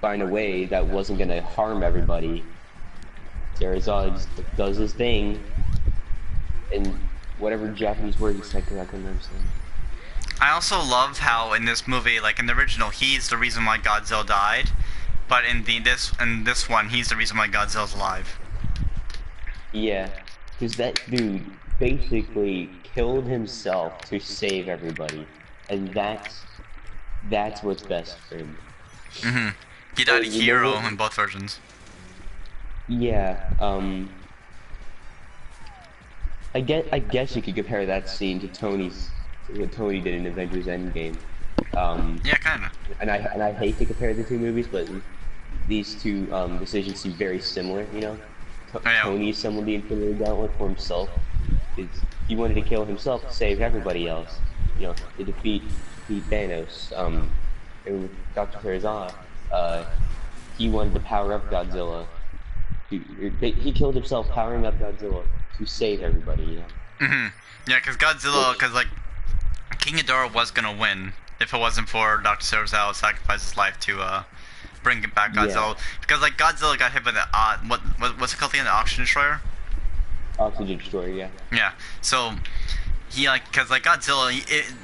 find a way that wasn't gonna harm everybody, Serizawa just does his thing, and whatever Japanese word he said, because I couldn't understand. I also love how in this movie, like in the original, he's the reason why Godzilla died, but in this one, he's the reason why Godzilla's alive. Yeah, because that dude basically killed himself to save everybody, and that's what's best for him. He died a hero in both versions. Yeah, I guess you could compare that scene to what Tony did in Avengers Endgame. Yeah, kinda. And I hate to compare the two movies, but these two decisions seem very similar. You know, Yeah. Tony assembled the Infinity Gauntlet for himself. He wanted to kill himself to save everybody else. You know, to defeat Thanos. And with Dr. Farazan, he wanted to power up Godzilla. He killed himself powering up Godzilla to save everybody. You know. Yeah, because Godzilla, like King Ghidorah was gonna win if it wasn't for Dr. Farazan sacrificed his life to bring back Godzilla. Yeah. Because like Godzilla got hit by the what's it called again? The Oxygen Destroyer. Oxygen Destroyer, yeah. Yeah. So he because like Godzilla,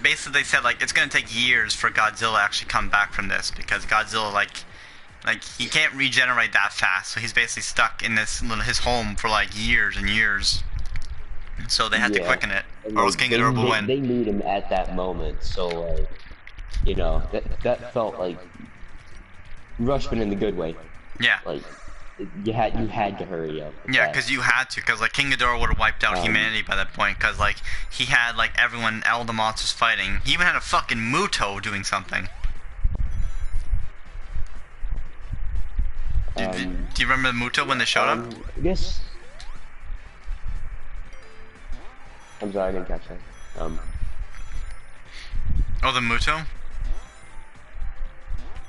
basically they said like it's gonna take years for Godzilla to actually come back from this because Godzilla like he can't regenerate that fast, so he's basically stuck in his home for like years and years. So they had to quicken it, or else King Ghidorah will win. They need him at that moment, so like, you know, that felt like rushed, but in the good way. Yeah. Like you had to hurry up. Yeah, because you had to, because like King Ghidorah would have wiped out humanity by that point, because like he had like everyone, all the monsters fighting. He even had a fucking Muto doing something. Do you remember the Muto when they showed up? I guess. I'm sorry, I didn't catch that. Oh, the Muto?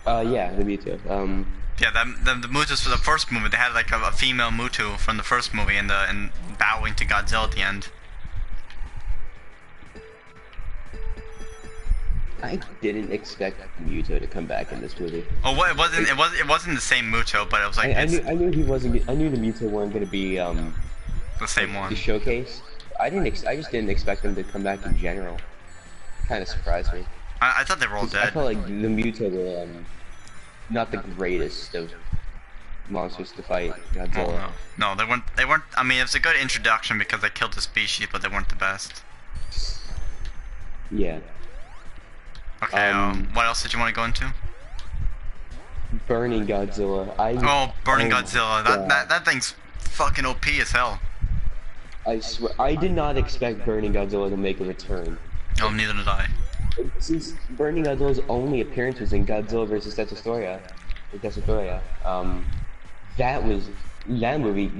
Yeah, the Muto. Yeah, the Mutos for the first movie, they had like a female Muto from the first movie and bowing to Godzilla at the end. I didn't expect Muto to come back in this movie. Oh, what it wasn't the same Muto, but it was like I knew he wasn't. I knew the Muto weren't going to be the same one. The showcase. I just didn't expect them to come back in general. Kind of surprised me. I thought they were all dead. I felt like the Muto were not the greatest of monsters to fight Godzilla. Oh, no, they weren't. I mean, it was a good introduction because they killed the species, but they weren't the best. Yeah. Okay. What else did you want to go into? Burning Godzilla. Burning Godzilla. That thing's fucking OP as hell. I swear, I did not expect Burning Godzilla to make a return. Oh, neither did I. Since Burning Godzilla's only appearance was in Godzilla vs. Destroyer, that movie,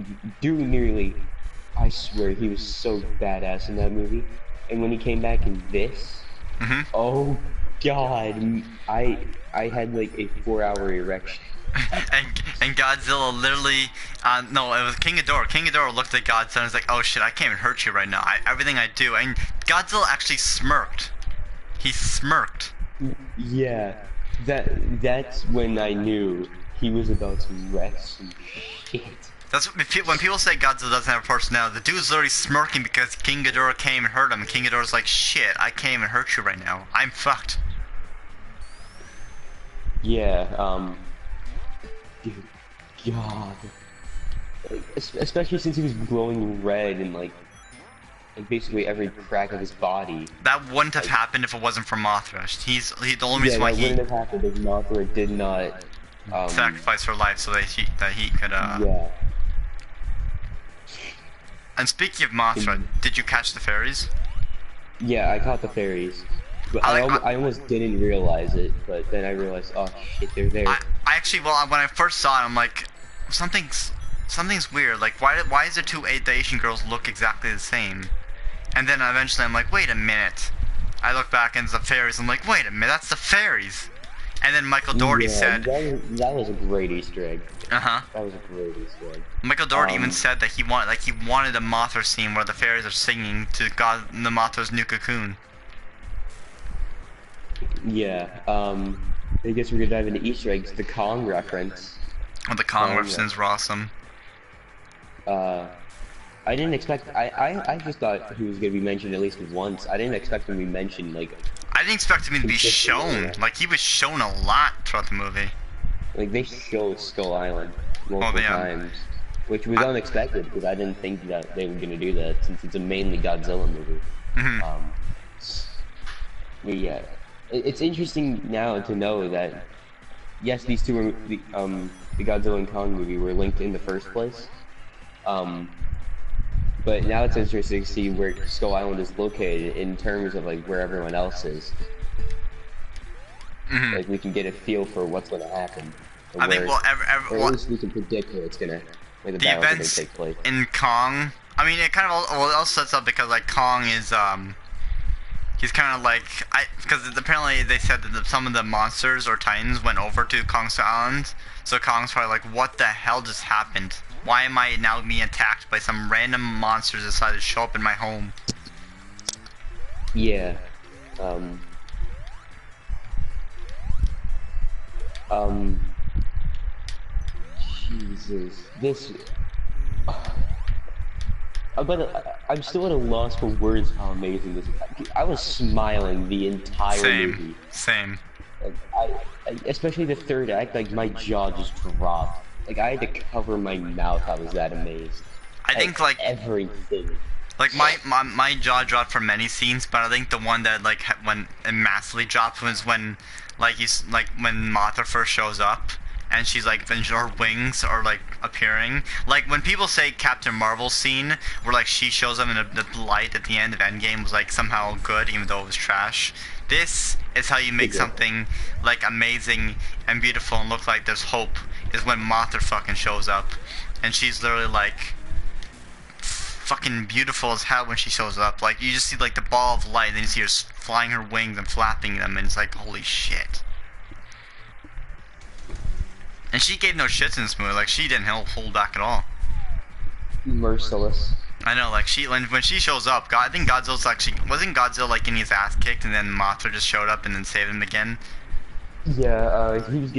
nearly, I swear, he was so badass in that movie. And when he came back in this, oh god, I had like a 4-hour erection. and Godzilla literally, no, it was King Ghidorah. King Ghidorah looked at Godzilla and was like, oh shit, I can't even hurt you right now. Everything I do, and Godzilla actually smirked. He smirked. Yeah, that's when I knew he was about to wreck some shit. That's when people say Godzilla doesn't have a personality. The dude's literally smirking because King Ghidorah came and hurt him. And King Ghidorah's like, shit, I can't even hurt you right now. I'm fucked. Yeah, dude, God. Like, especially since he was glowing red and like basically every crack of his body. That wouldn't have happened if it wasn't for Mothra. He's the only reason why he wouldn't have happened if Mothra did not sacrifice her life so that he could Yeah. And speaking of Mothra, did you catch the fairies? Yeah, I caught the fairies. But I almost didn't realize it, but then I realized, oh shit, they're there. I actually, well, when I first saw it, I'm like, something's weird. Like, why is the two Asian girls look exactly the same? And then eventually I'm like, wait a minute. I look back and it's the fairies. I'm like, wait a minute, that's the fairies. And then Michael Dougherty said... That was a great Easter egg. Uh-huh. That was a great Easter egg. Michael Dougherty even said that he wanted a Mothra scene where the fairies are singing to the Mothra's new cocoon. Yeah, I guess we're gonna dive into Easter eggs. The Kong reference. Oh, the Kong references were awesome. I didn't expect. I just thought he was gonna be mentioned at least once. I didn't expect him to be mentioned like. I didn't expect him to be shown. Like, he was shown a lot throughout the movie. Like, they showed Skull Island multiple times, which was unexpected because I didn't think that they were gonna do that since it's a mainly Godzilla movie. But yeah, it's interesting now to know that yes, these two were the Godzilla and Kong movie were linked in the first place. But now it's interesting to see where Skull Island is located in terms of like where everyone else is. Like we can get a feel for what's going to happen I think well, or at least we can predict where it's gonna, where the battle's gonna take place. In Kong, I mean, it kind of all sets up because like Kong is he's kind of like because apparently they said that some of the monsters or titans went over to Kong's island, so Kong's probably like, what the hell just happened? Why am I now being attacked by some random monsters that decided to show up in my home? Yeah. Jesus, this. I'm still at a loss for words how amazing this is. I was smiling the entire movie. Same. Like, especially the third act, like my jaw just dropped. Like I had to cover my mouth. I was that amazed. I think like everything. Like my jaw dropped for many scenes, but I think the one that like when it massively dropped was when like when Mothra first shows up and she's like her wings are like appearing. Like when people say Captain Marvel's scene where like she shows up in the light at the end of Endgame was like somehow good even though it was trash. This is how you make something like amazing and beautiful and look like there's hope. Is when Mothra fucking shows up, and she's literally like fucking beautiful as hell when she shows up. Like you just see like the ball of light, and then you see her flying her wings and flapping them, and it's like holy shit. And she gave no shits in this movie. Like she didn't hold back at all. Merciless. I know, like when she shows up, I think Godzilla's actually wasn't Godzilla like getting his ass kicked, and then Mothra just showed up and then saved him again. Yeah, he was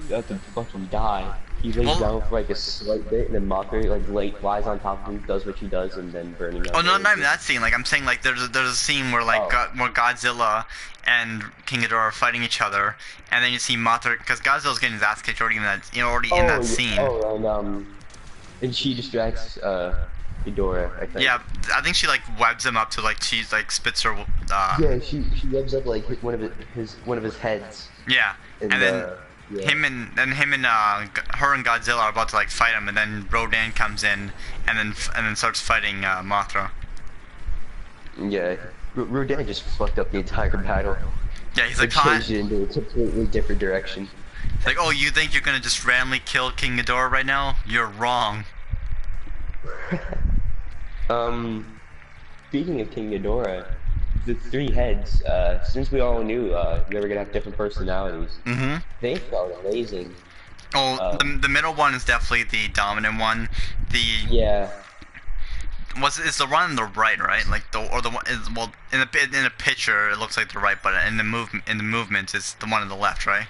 about to fucking die. He lays down for like a slight bit, and then Mothra like flies on top of him, does what she does, and then burning up. Oh no, not even that scene. Like I'm saying, like there's a scene where like where Godzilla and King Ghidorah are fighting each other, and then you see Mothra because Godzilla's getting his ass kicked already in that in that scene. Oh, and she distracts Ghidorah, I think. Yeah, I think she like webs him up to like she like spits her. Yeah, she webs up like one of his heads. Yeah, and then him and her and Godzilla are about to like fight him, and then Rodan comes in and then starts fighting Mothra. Yeah, Rodan just fucked up the entire battle. Yeah, he's like changed it into a completely different direction. It's like, oh, you think you're gonna just randomly kill King Ghidorah right now? You're wrong. Speaking of King Ghidorah, the three heads, since we all knew they were gonna have different personalities, they felt amazing. Oh, the middle one is definitely the dominant one. It's the one on the right, right? Like the one is well in a picture it looks like the right, but in the movement it's the one on the left, right?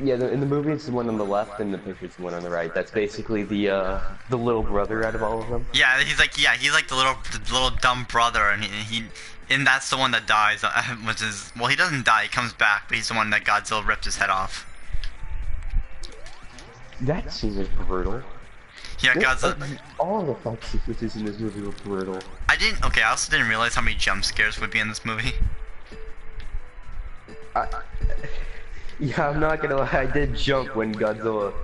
Yeah, in the movie it's the one on the left, and the picture it's the one on the right. That's basically the little brother out of all of them. Yeah, he's like the little dumb brother, and that's the one that dies, which is well he doesn't die, he comes back, but he's the one that Godzilla ripped his head off. That scene was brutal. Yeah, Godzilla. All the fight sequences in this movie were brutal. I also didn't realize how many jump scares would be in this movie. Yeah, I'm not gonna lie, I did jump when Godzilla...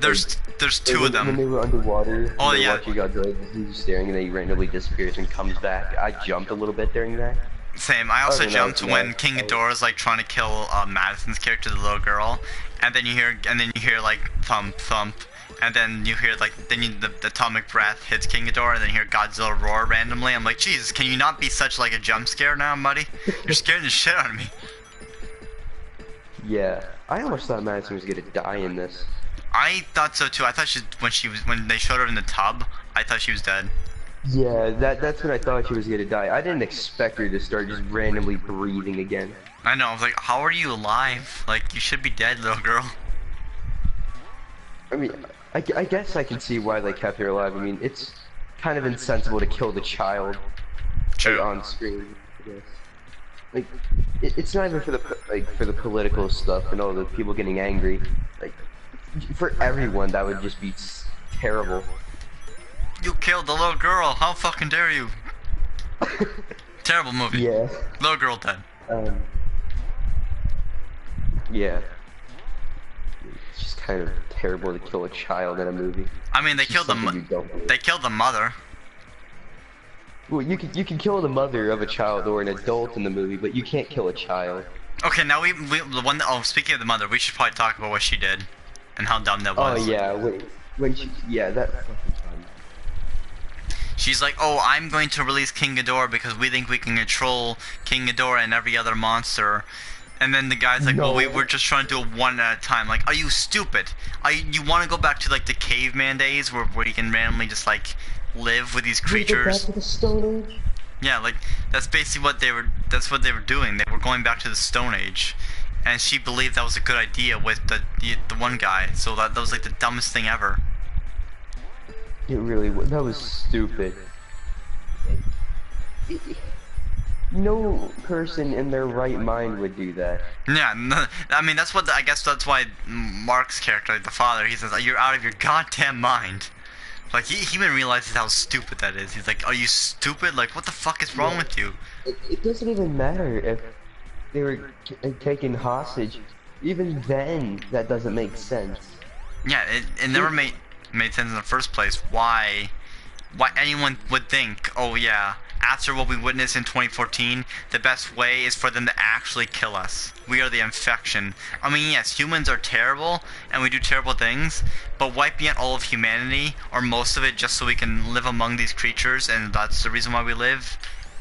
There's two of them. When they were underwater, oh yeah. Watching Godzilla, he's staring and then he randomly disappears and comes back. I jumped a little bit during that. Same, I also jumped when King Ghidorah's like trying to kill Madison's character, the little girl, and then you hear like thump thump, and then you hear like the atomic breath hits King Ghidorah, and then you hear Godzilla roar randomly. I'm like, Jesus, can you not be such like a jump scare now, buddy? You're scaring the shit out of me. Yeah, I almost thought Madison was gonna die in this. I thought so too. I thought when they showed her in the tub, I thought she was dead. Yeah, that's when I thought she was gonna die. I didn't expect her to start just randomly breathing again. I know. I was like, how are you alive? Like, you should be dead, little girl. I mean, I guess I can see why they kept her alive. I mean, it's kind of insensible to kill the child like, on screen. I guess. Like, it's not even for the political stuff and all the people getting angry. Like, for everyone, that would just be terrible. You killed the little girl. How fucking dare you? Terrible movie. Yeah. Little girl dead. Yeah. It's just kind of terrible to kill a child in a movie. I mean, they killed the mother. Well, you can kill the mother of a child or an adult in the movie, but you can't kill a child. Okay, now the one. Oh, speaking of the mother, we should probably talk about what she did, and how dumb that Oh was. yeah, when she, yeah, that fucking time. She's like, oh, I'm going to release King Ghidorah because we think we can control King Ghidorah and every other monster. And then the guy's like, well, we No. were just trying to do it one at a time. Like, are you stupid? You want to go back to, like, the caveman days where you can randomly just, like, live with these We go back creatures? to the Stone Age? Yeah, like, that's basically that's what they were doing. They were going back to the Stone Age. And she believed that was a good idea with the one guy. So that was, like, the dumbest thing ever. It really was. That was stupid. No person in their right mind would do that. Yeah, no, I mean I guess that's why Mark's character, like the father, he says, "You're out of your goddamn mind." Like he even realizes how stupid that is. He's like, "Are you stupid? Like, what the fuck is wrong with you?" It doesn't even matter if they were taken hostage. Even then, that doesn't make sense. Yeah, it never made sense in the first place. Why anyone would think, oh yeah, after what we witnessed in 2014, the best way is for them to actually kill us. We are the infection. I mean, yes, humans are terrible, and we do terrible things, but wiping out all of humanity, or most of it, just so we can live among these creatures, and that's the reason why we live,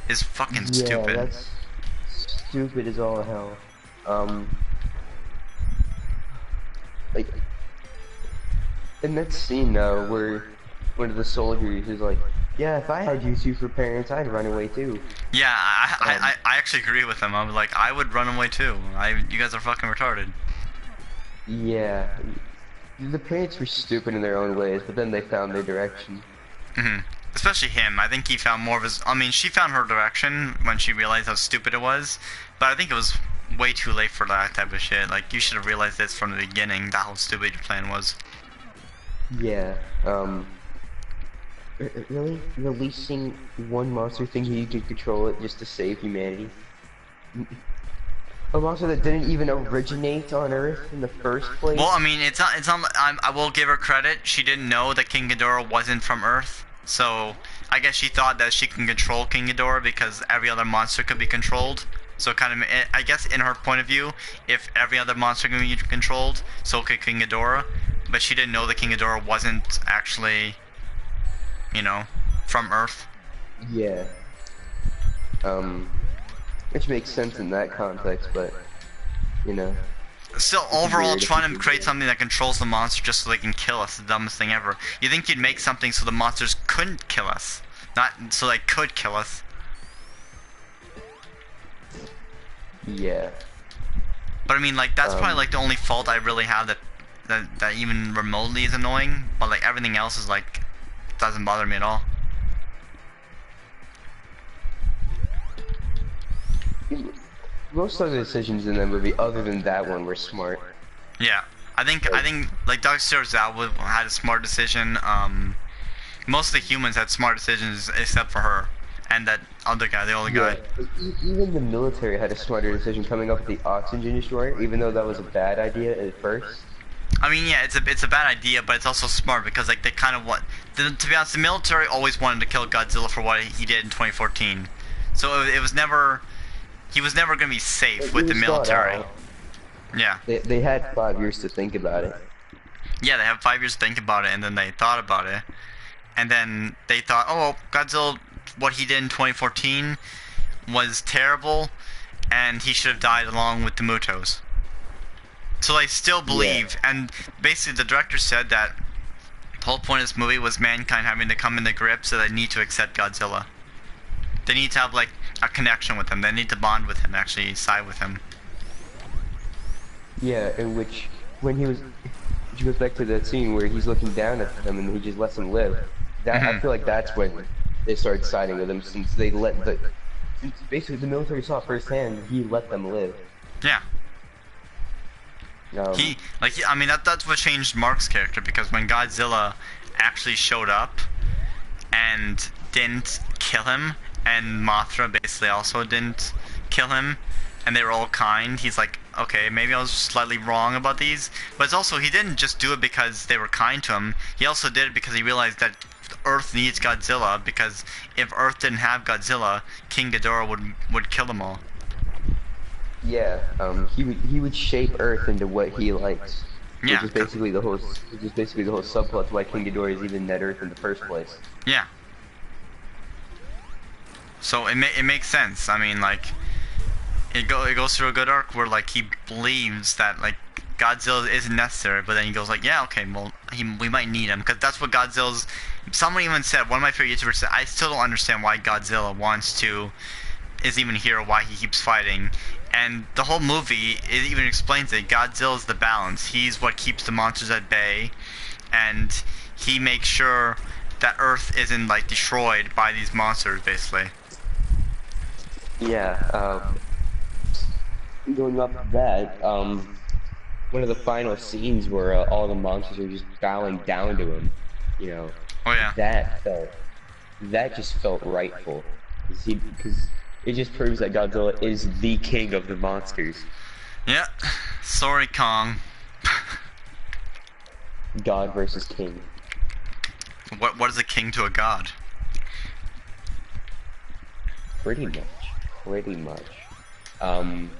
is fucking stupid. Yeah, that's stupid as all hell. Like, in that scene now, where one of the soldiers is like, yeah, if I had you two for parents, I'd run away too. Yeah, I actually agree with him. I'm like, I would run away too. You guys are fucking retarded. Yeah. The parents were stupid in their own ways, but then they found their direction. Especially him. I think he found more of his... I mean, she found her direction when she realized how stupid it was, but I think it was way too late for that type of shit. Like, you should have realized this from the beginning, how stupid your plan was. Yeah, really? Releasing one monster thinking you can control it just to save humanity? A monster that didn't even originate on Earth in the first place? Well, I mean, it's not... I will give her credit. She didn't know that King Ghidorah wasn't from Earth. So, I guess she thought that she can control King Ghidorah because every other monster could be controlled. So kind of, I guess in her point of view, if every other monster can be controlled, so could King Ghidorah. But she didn't know that King Ghidorah wasn't actually, you know, from Earth. Yeah. Which makes sense in that context, but, you know. Still, overall, trying to create something that controls the monster just so they can kill us, the dumbest thing ever. You think you'd make something so the monsters couldn't kill us, not so they could kill us. Yeah. But I mean, like, that's probably like the only fault I really have that even remotely is annoying. But like everything else is like, doesn't bother me at all. Most of the decisions in that movie, other than that one, were smart. Yeah, I think like Dr. Zhao had a smart decision. Most of the humans had smart decisions except for her and that other guy, the older guy. Even the military had a smarter decision coming up with the oxygen destroyer, even though that was a bad idea at first. I mean, yeah, it's a bad idea, but it's also smart because like they kind of to be honest, the military always wanted to kill Godzilla for what he did in 2014. So it was never, he was never gonna be safe with the military. Yeah. They had 5 years to think about it. Yeah, they have 5 years to think about it, and then they thought about it, and then they thought, oh, Godzilla, what he did in 2014 was terrible, and he should have died along with the Mutos. So they still believe, and basically the director said that the whole point of this movie was mankind having to come into grips so they need to accept Godzilla. They need to have like a connection with him. They need to bond with him, actually side with him. Yeah, in which when he goes back to that scene where he's looking down at him and he just lets him live. That I feel like that's when they started siding with him, since basically the military saw firsthand he let them live. Yeah. I mean that's what changed Mark's character, because when Godzilla actually showed up and didn't kill him, and Mothra basically also didn't kill him, and they were all kind, he's like, okay, maybe I was slightly wrong about these. But it's also, he didn't just do it because they were kind to him, he also did it because he realized that Earth needs Godzilla, because if Earth didn't have Godzilla, King Ghidorah would kill them all. Yeah, he would shape Earth into what he likes, which Yeah, is basically the whole subplot to why King Ghidorah is even net Earth in the first place. yeah. So it makes sense. I mean, like, it goes through a good arc where like he believes that like Godzilla isn't necessary, but then he goes like, yeah, okay, well, we might need him because that's what Godzilla's. Someone even said, one of my favorite YouTubers said, I still don't understand why Godzilla wants to, is even here, why he keeps fighting. And the whole movie, it even explains it. Godzilla's the balance. He's what keeps the monsters at bay, and he makes sure that Earth isn't like destroyed by these monsters, basically. Yeah, going off of that, one of the final scenes where all the monsters are just bowing down to him, you know, Oh yeah. that just felt rightful, because it just proves that Godzilla is the king of the monsters. Yeah. Sorry, Kong. God versus king. What is a king to a god? Pretty much. Um,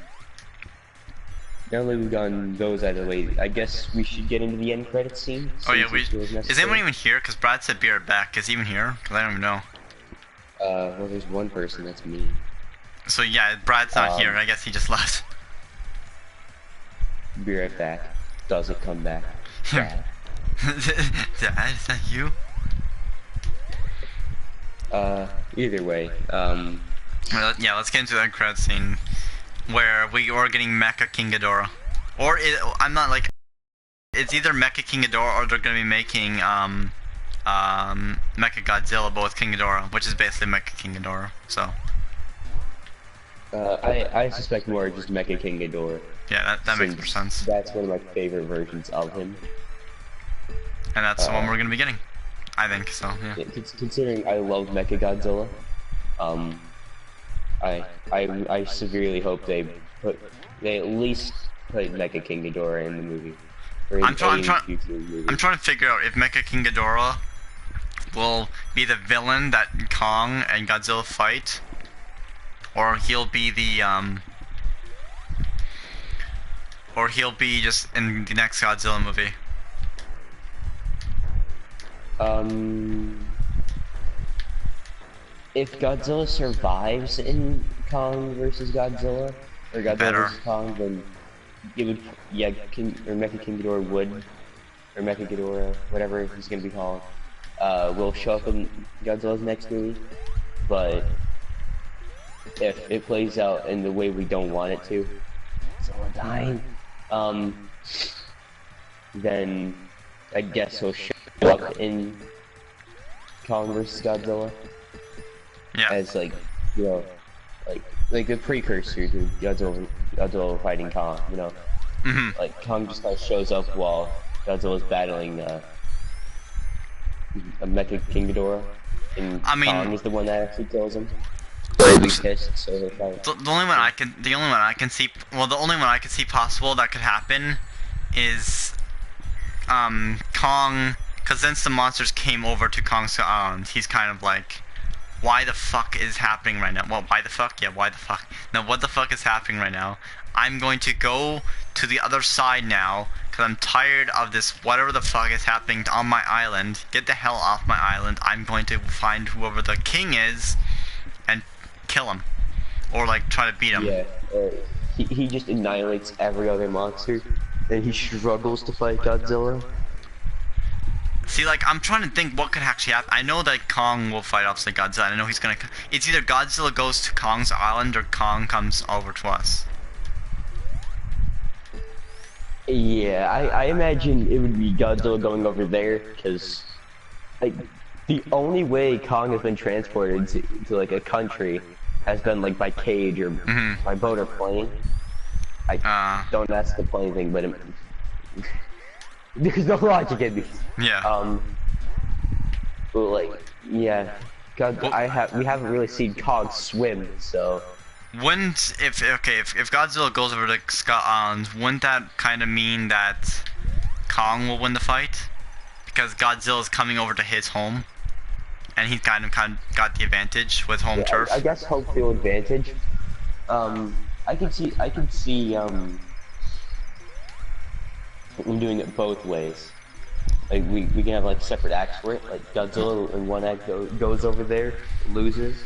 now that we've gotten those out of the way, I guess we should get into the end credits scene. Oh yeah, is anyone even here? Because Brad said be right back. Is he even here? Because I don't even know. Well, there's one person, that's me. So yeah, Brad's not here. I guess he just left. Be right back. Does it come back? Brad. Dad, is that you? Either way, Well, yeah, let's get into that credit scene where we are getting Mecha King Ghidorah. Or I'm not like, it's either Mecha King Ghidorah or they're gonna be making Mecha Godzilla, but with King Ghidorah, which is basically Mecha King Ghidorah. So. I suspect more just Mecha King Ghidorah. Yeah, that makes more sense. That's one of my favorite versions of him. And that's the one we're gonna be getting. I think so. Yeah. Considering I love Mecha Godzilla, I severely hope they at least put Mecha King Ghidorah in the movie. I'm trying to figure out if Mecha King Ghidorah will be the villain that Kong and Godzilla fight, or he'll be the or he'll be just in the next Godzilla movie. If Godzilla survives in Kong versus Godzilla, or Godzilla versus Kong, then it would, yeah, or Mecha King Ghidorah would, or Mecha Ghidorah, whatever he's gonna be called, will show up in Godzilla's next movie. But if it plays out in the way we don't want it to, Godzilla dying, then I guess he'll show up in Kong vs. Godzilla. Yeah. As like, you know, like a precursor to Godzilla fighting Kong, you know? Like Kong just kind of shows up while Godzilla's battling a Mecha King Ghidorah, and Kong is the one that actually kills him. He'll be pissed, so he'll try. The only one I can see, well, the only one I can see possible that could happen is Kong, because since the monsters came over to Kong's island, he's kind of like, why the fuck is happening right now? Well, why the fuck? Yeah, why the fuck? Now, what the fuck is happening right now? I'm going to go to the other side now, because I'm tired of this whatever the fuck is happening on my island. Get the hell off my island. I'm going to find whoever the king is and kill him. Or, like, try to beat him. Yeah, he just annihilates every other monster, and he struggles to fight Godzilla. See, like, I'm trying to think what could actually happen. I know that Kong will fight obviously Godzilla. I know he's gonna. It's either Godzilla goes to Kong's island or Kong comes over to us. Yeah, I imagine it would be Godzilla going over there, because, like, the only way Kong has been transported to like, a country has been, like, by cage or by boat or plane. Don't ask the plane thing, but there's no logic in these. Yeah. But like, yeah, we haven't really seen Kong swim, so. Wouldn't if Godzilla goes over to Scott Island, wouldn't that kind of mean that Kong will win the fight? Because Godzilla's coming over to his home, and he's kind of got the advantage with home turf. I guess home field advantage. I could see them doing it both ways. Like we can have like separate acts for it. Like Godzilla in one act goes over there, loses,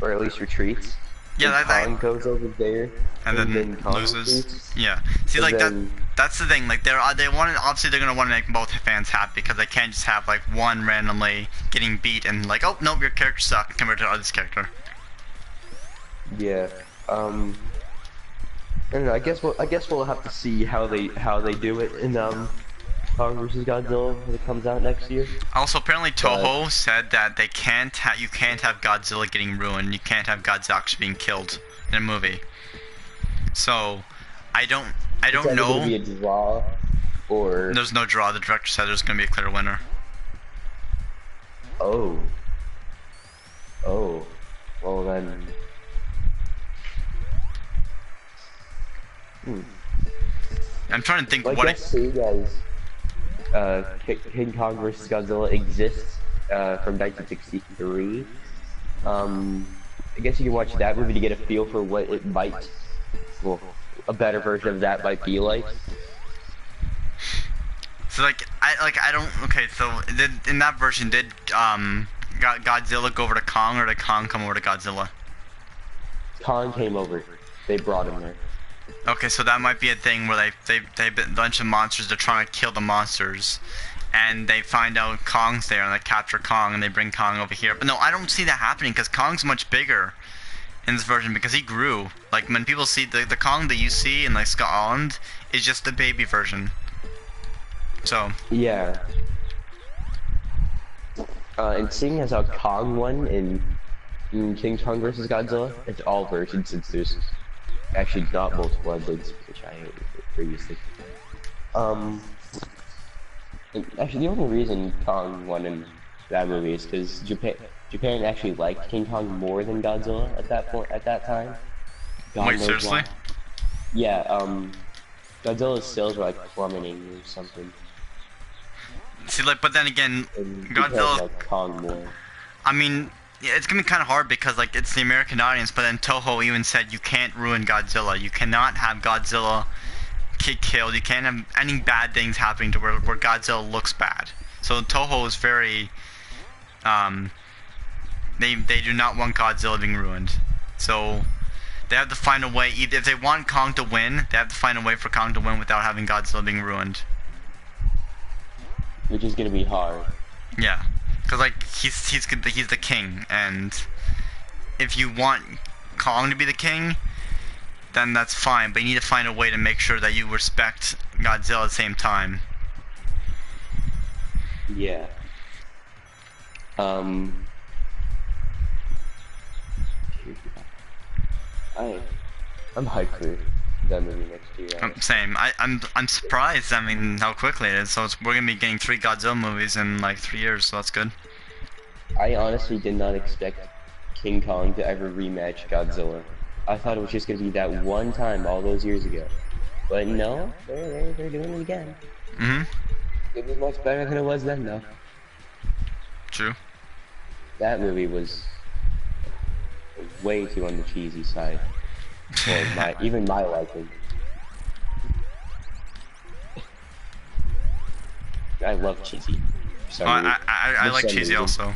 or at least retreats. Yeah, And Kong goes over there, and then Kong loses. retreats. Yeah. See, And like then, that's the thing. Like they want obviously they're gonna want to make both fans happy because they can't just have like one randomly getting beat and like, oh nope, your character sucked compared to this character. yeah. I don't know. I guess we'll have to see how they do it in Kong vs. Godzilla when it comes out next year. Also, apparently Toho said that you can't have Godzilla getting ruined. You can't have Godzilla actually being killed in a movie. So, I don't know. Gonna be a draw, or there's no draw. The director said there's gonna be a clear winner. Oh. Well then. I'm trying to think Well, what. I guess you guys. King Kong vs. Godzilla exists from 1963. I guess you can watch that movie to get a feel for what it might, well, a better version of that might be like. So I don't. Okay, so in that version, did Godzilla go over to Kong, or did Kong come over to Godzilla? Kong came over. They brought him there. Okay, so that might be a thing where they a bunch of monsters. They're trying to kill the monsters, and they find out Kong's there, and they capture Kong, and they bring Kong over here. But no, I don't see that happening because Kong's much bigger in this version because he grew. Like when people see the Kong that you see in like Scott Island is just the baby version. So yeah. And seeing as how Kong won in King Kong vs. Godzilla, it's all versions since there's actually not multiple endings, which I hated previously. Actually, the only reason Kong won in that movie is because Japan actually liked King Kong more than Godzilla at that time. wait, seriously? Why. Yeah, Godzilla's sales were like plummeting or something. See, like, but then again, Godzilla. Like Kong more. I mean, yeah, it's gonna be kind of hard because like it's the American audience, but then Toho even said you can't ruin Godzilla. You cannot have Godzilla get killed. You can't have any bad things happening to where Godzilla looks bad. So Toho is very, they do not want Godzilla being ruined. So they have to find a way. If they want Kong to win, they have to find a way for Kong to win without having Godzilla being ruined. Which is gonna be hard. Yeah. Cause like he's the king, and if you want Kong to be the king, then that's fine. But you need to find a way to make sure that you respect Godzilla at the same time. Yeah. I'm hyped for that movie next year. Same. I'm surprised. I mean, how quickly it is. So we're gonna be getting 3 Godzilla movies in like 3 years. So that's good. I honestly did not expect King Kong to ever rematch Godzilla. I thought it was just gonna be that one time all those years ago. But no, they're doing it again. It was much better than it was then, though. True. That movie was way too on the cheesy side. Or even my liking. I love cheesy. I like cheesy also.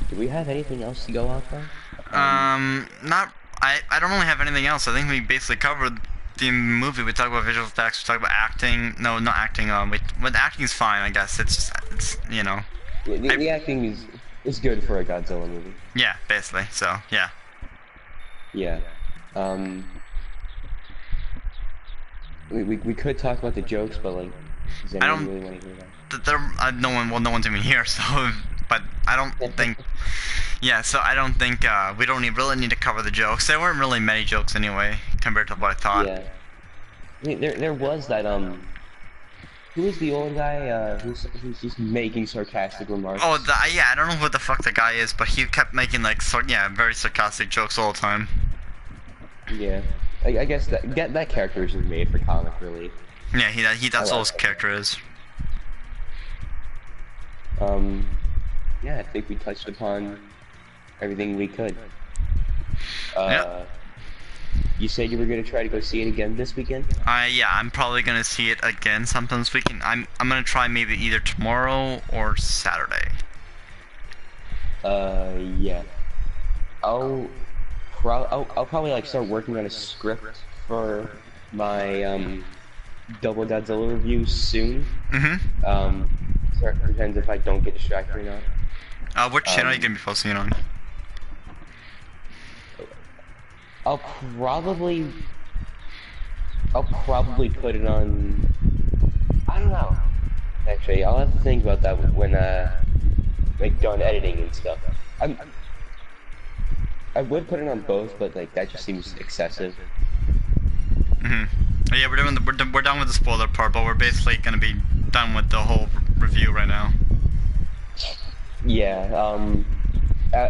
Do we have anything else to go off on? Not. I don't really have anything else. I think we basically covered the movie. We talked about visual effects. We talked about acting. No, not acting. But acting is fine, I guess. It's you know. The acting is good for a Godzilla movie. Yeah, basically. So yeah. Yeah. We could talk about the jokes, but like, does anyone really want to hear that? No one's even here, so. But I don't think. Yeah, so I don't think we don't really need to cover the jokes. There weren't really many jokes anyway, compared to what I thought. Yeah. I mean, there was that who was the old guy who's just making sarcastic remarks? Oh, yeah, I don't know who the fuck the guy is, but he kept making like very sarcastic jokes all the time. Yeah, I guess that character is just made for comic relief. Yeah, that's all his character is. Yeah, I think we touched upon everything we could. Yep. You said you were gonna try to go see it again this weekend? Yeah, I'm probably gonna see it again sometime this weekend. I'm gonna try maybe either tomorrow or Saturday. Yeah. I'll probably like start working on a script for my double Godzilla review soon. Depends if I don't get distracted or not. What channel are you gonna be posting it on? I'll probably put it on. I don't know. Actually, I'll have to think about that when like done editing and stuff. I would put it on both, but like that just seems excessive. Oh, yeah, we're done with the spoiler part, but we're basically gonna be done with the whole review right now. Yeah.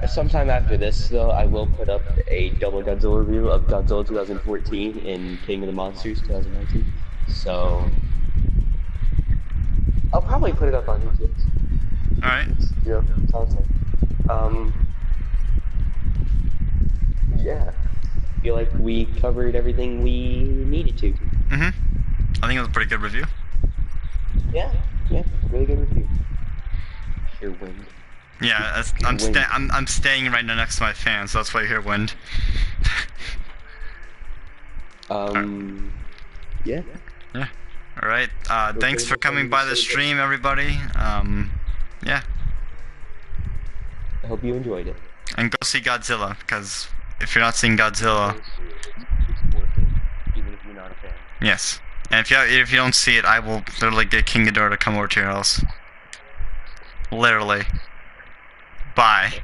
Sometime after this, though, I will put up a double Godzilla review of Godzilla 2014 and King of the Monsters 2019. So I'll probably put it up on YouTube. All right. Yeah, sounds like. Yeah. I feel like we covered everything we needed to. I think it was a pretty good review. Yeah, really good review. Hear wind. Yeah, I'm staying right next to my fan, so that's why you hear wind. Yeah. Yeah. All right. Thanks for coming by the stream, everybody. Yeah. I hope you enjoyed it. And go see Godzilla, because if you're not seeing Godzilla, it's worth it, even if you're not a fan. yes. And if you don't see it, I will literally get King Ghidorah to come over to your house. Literally. Bye.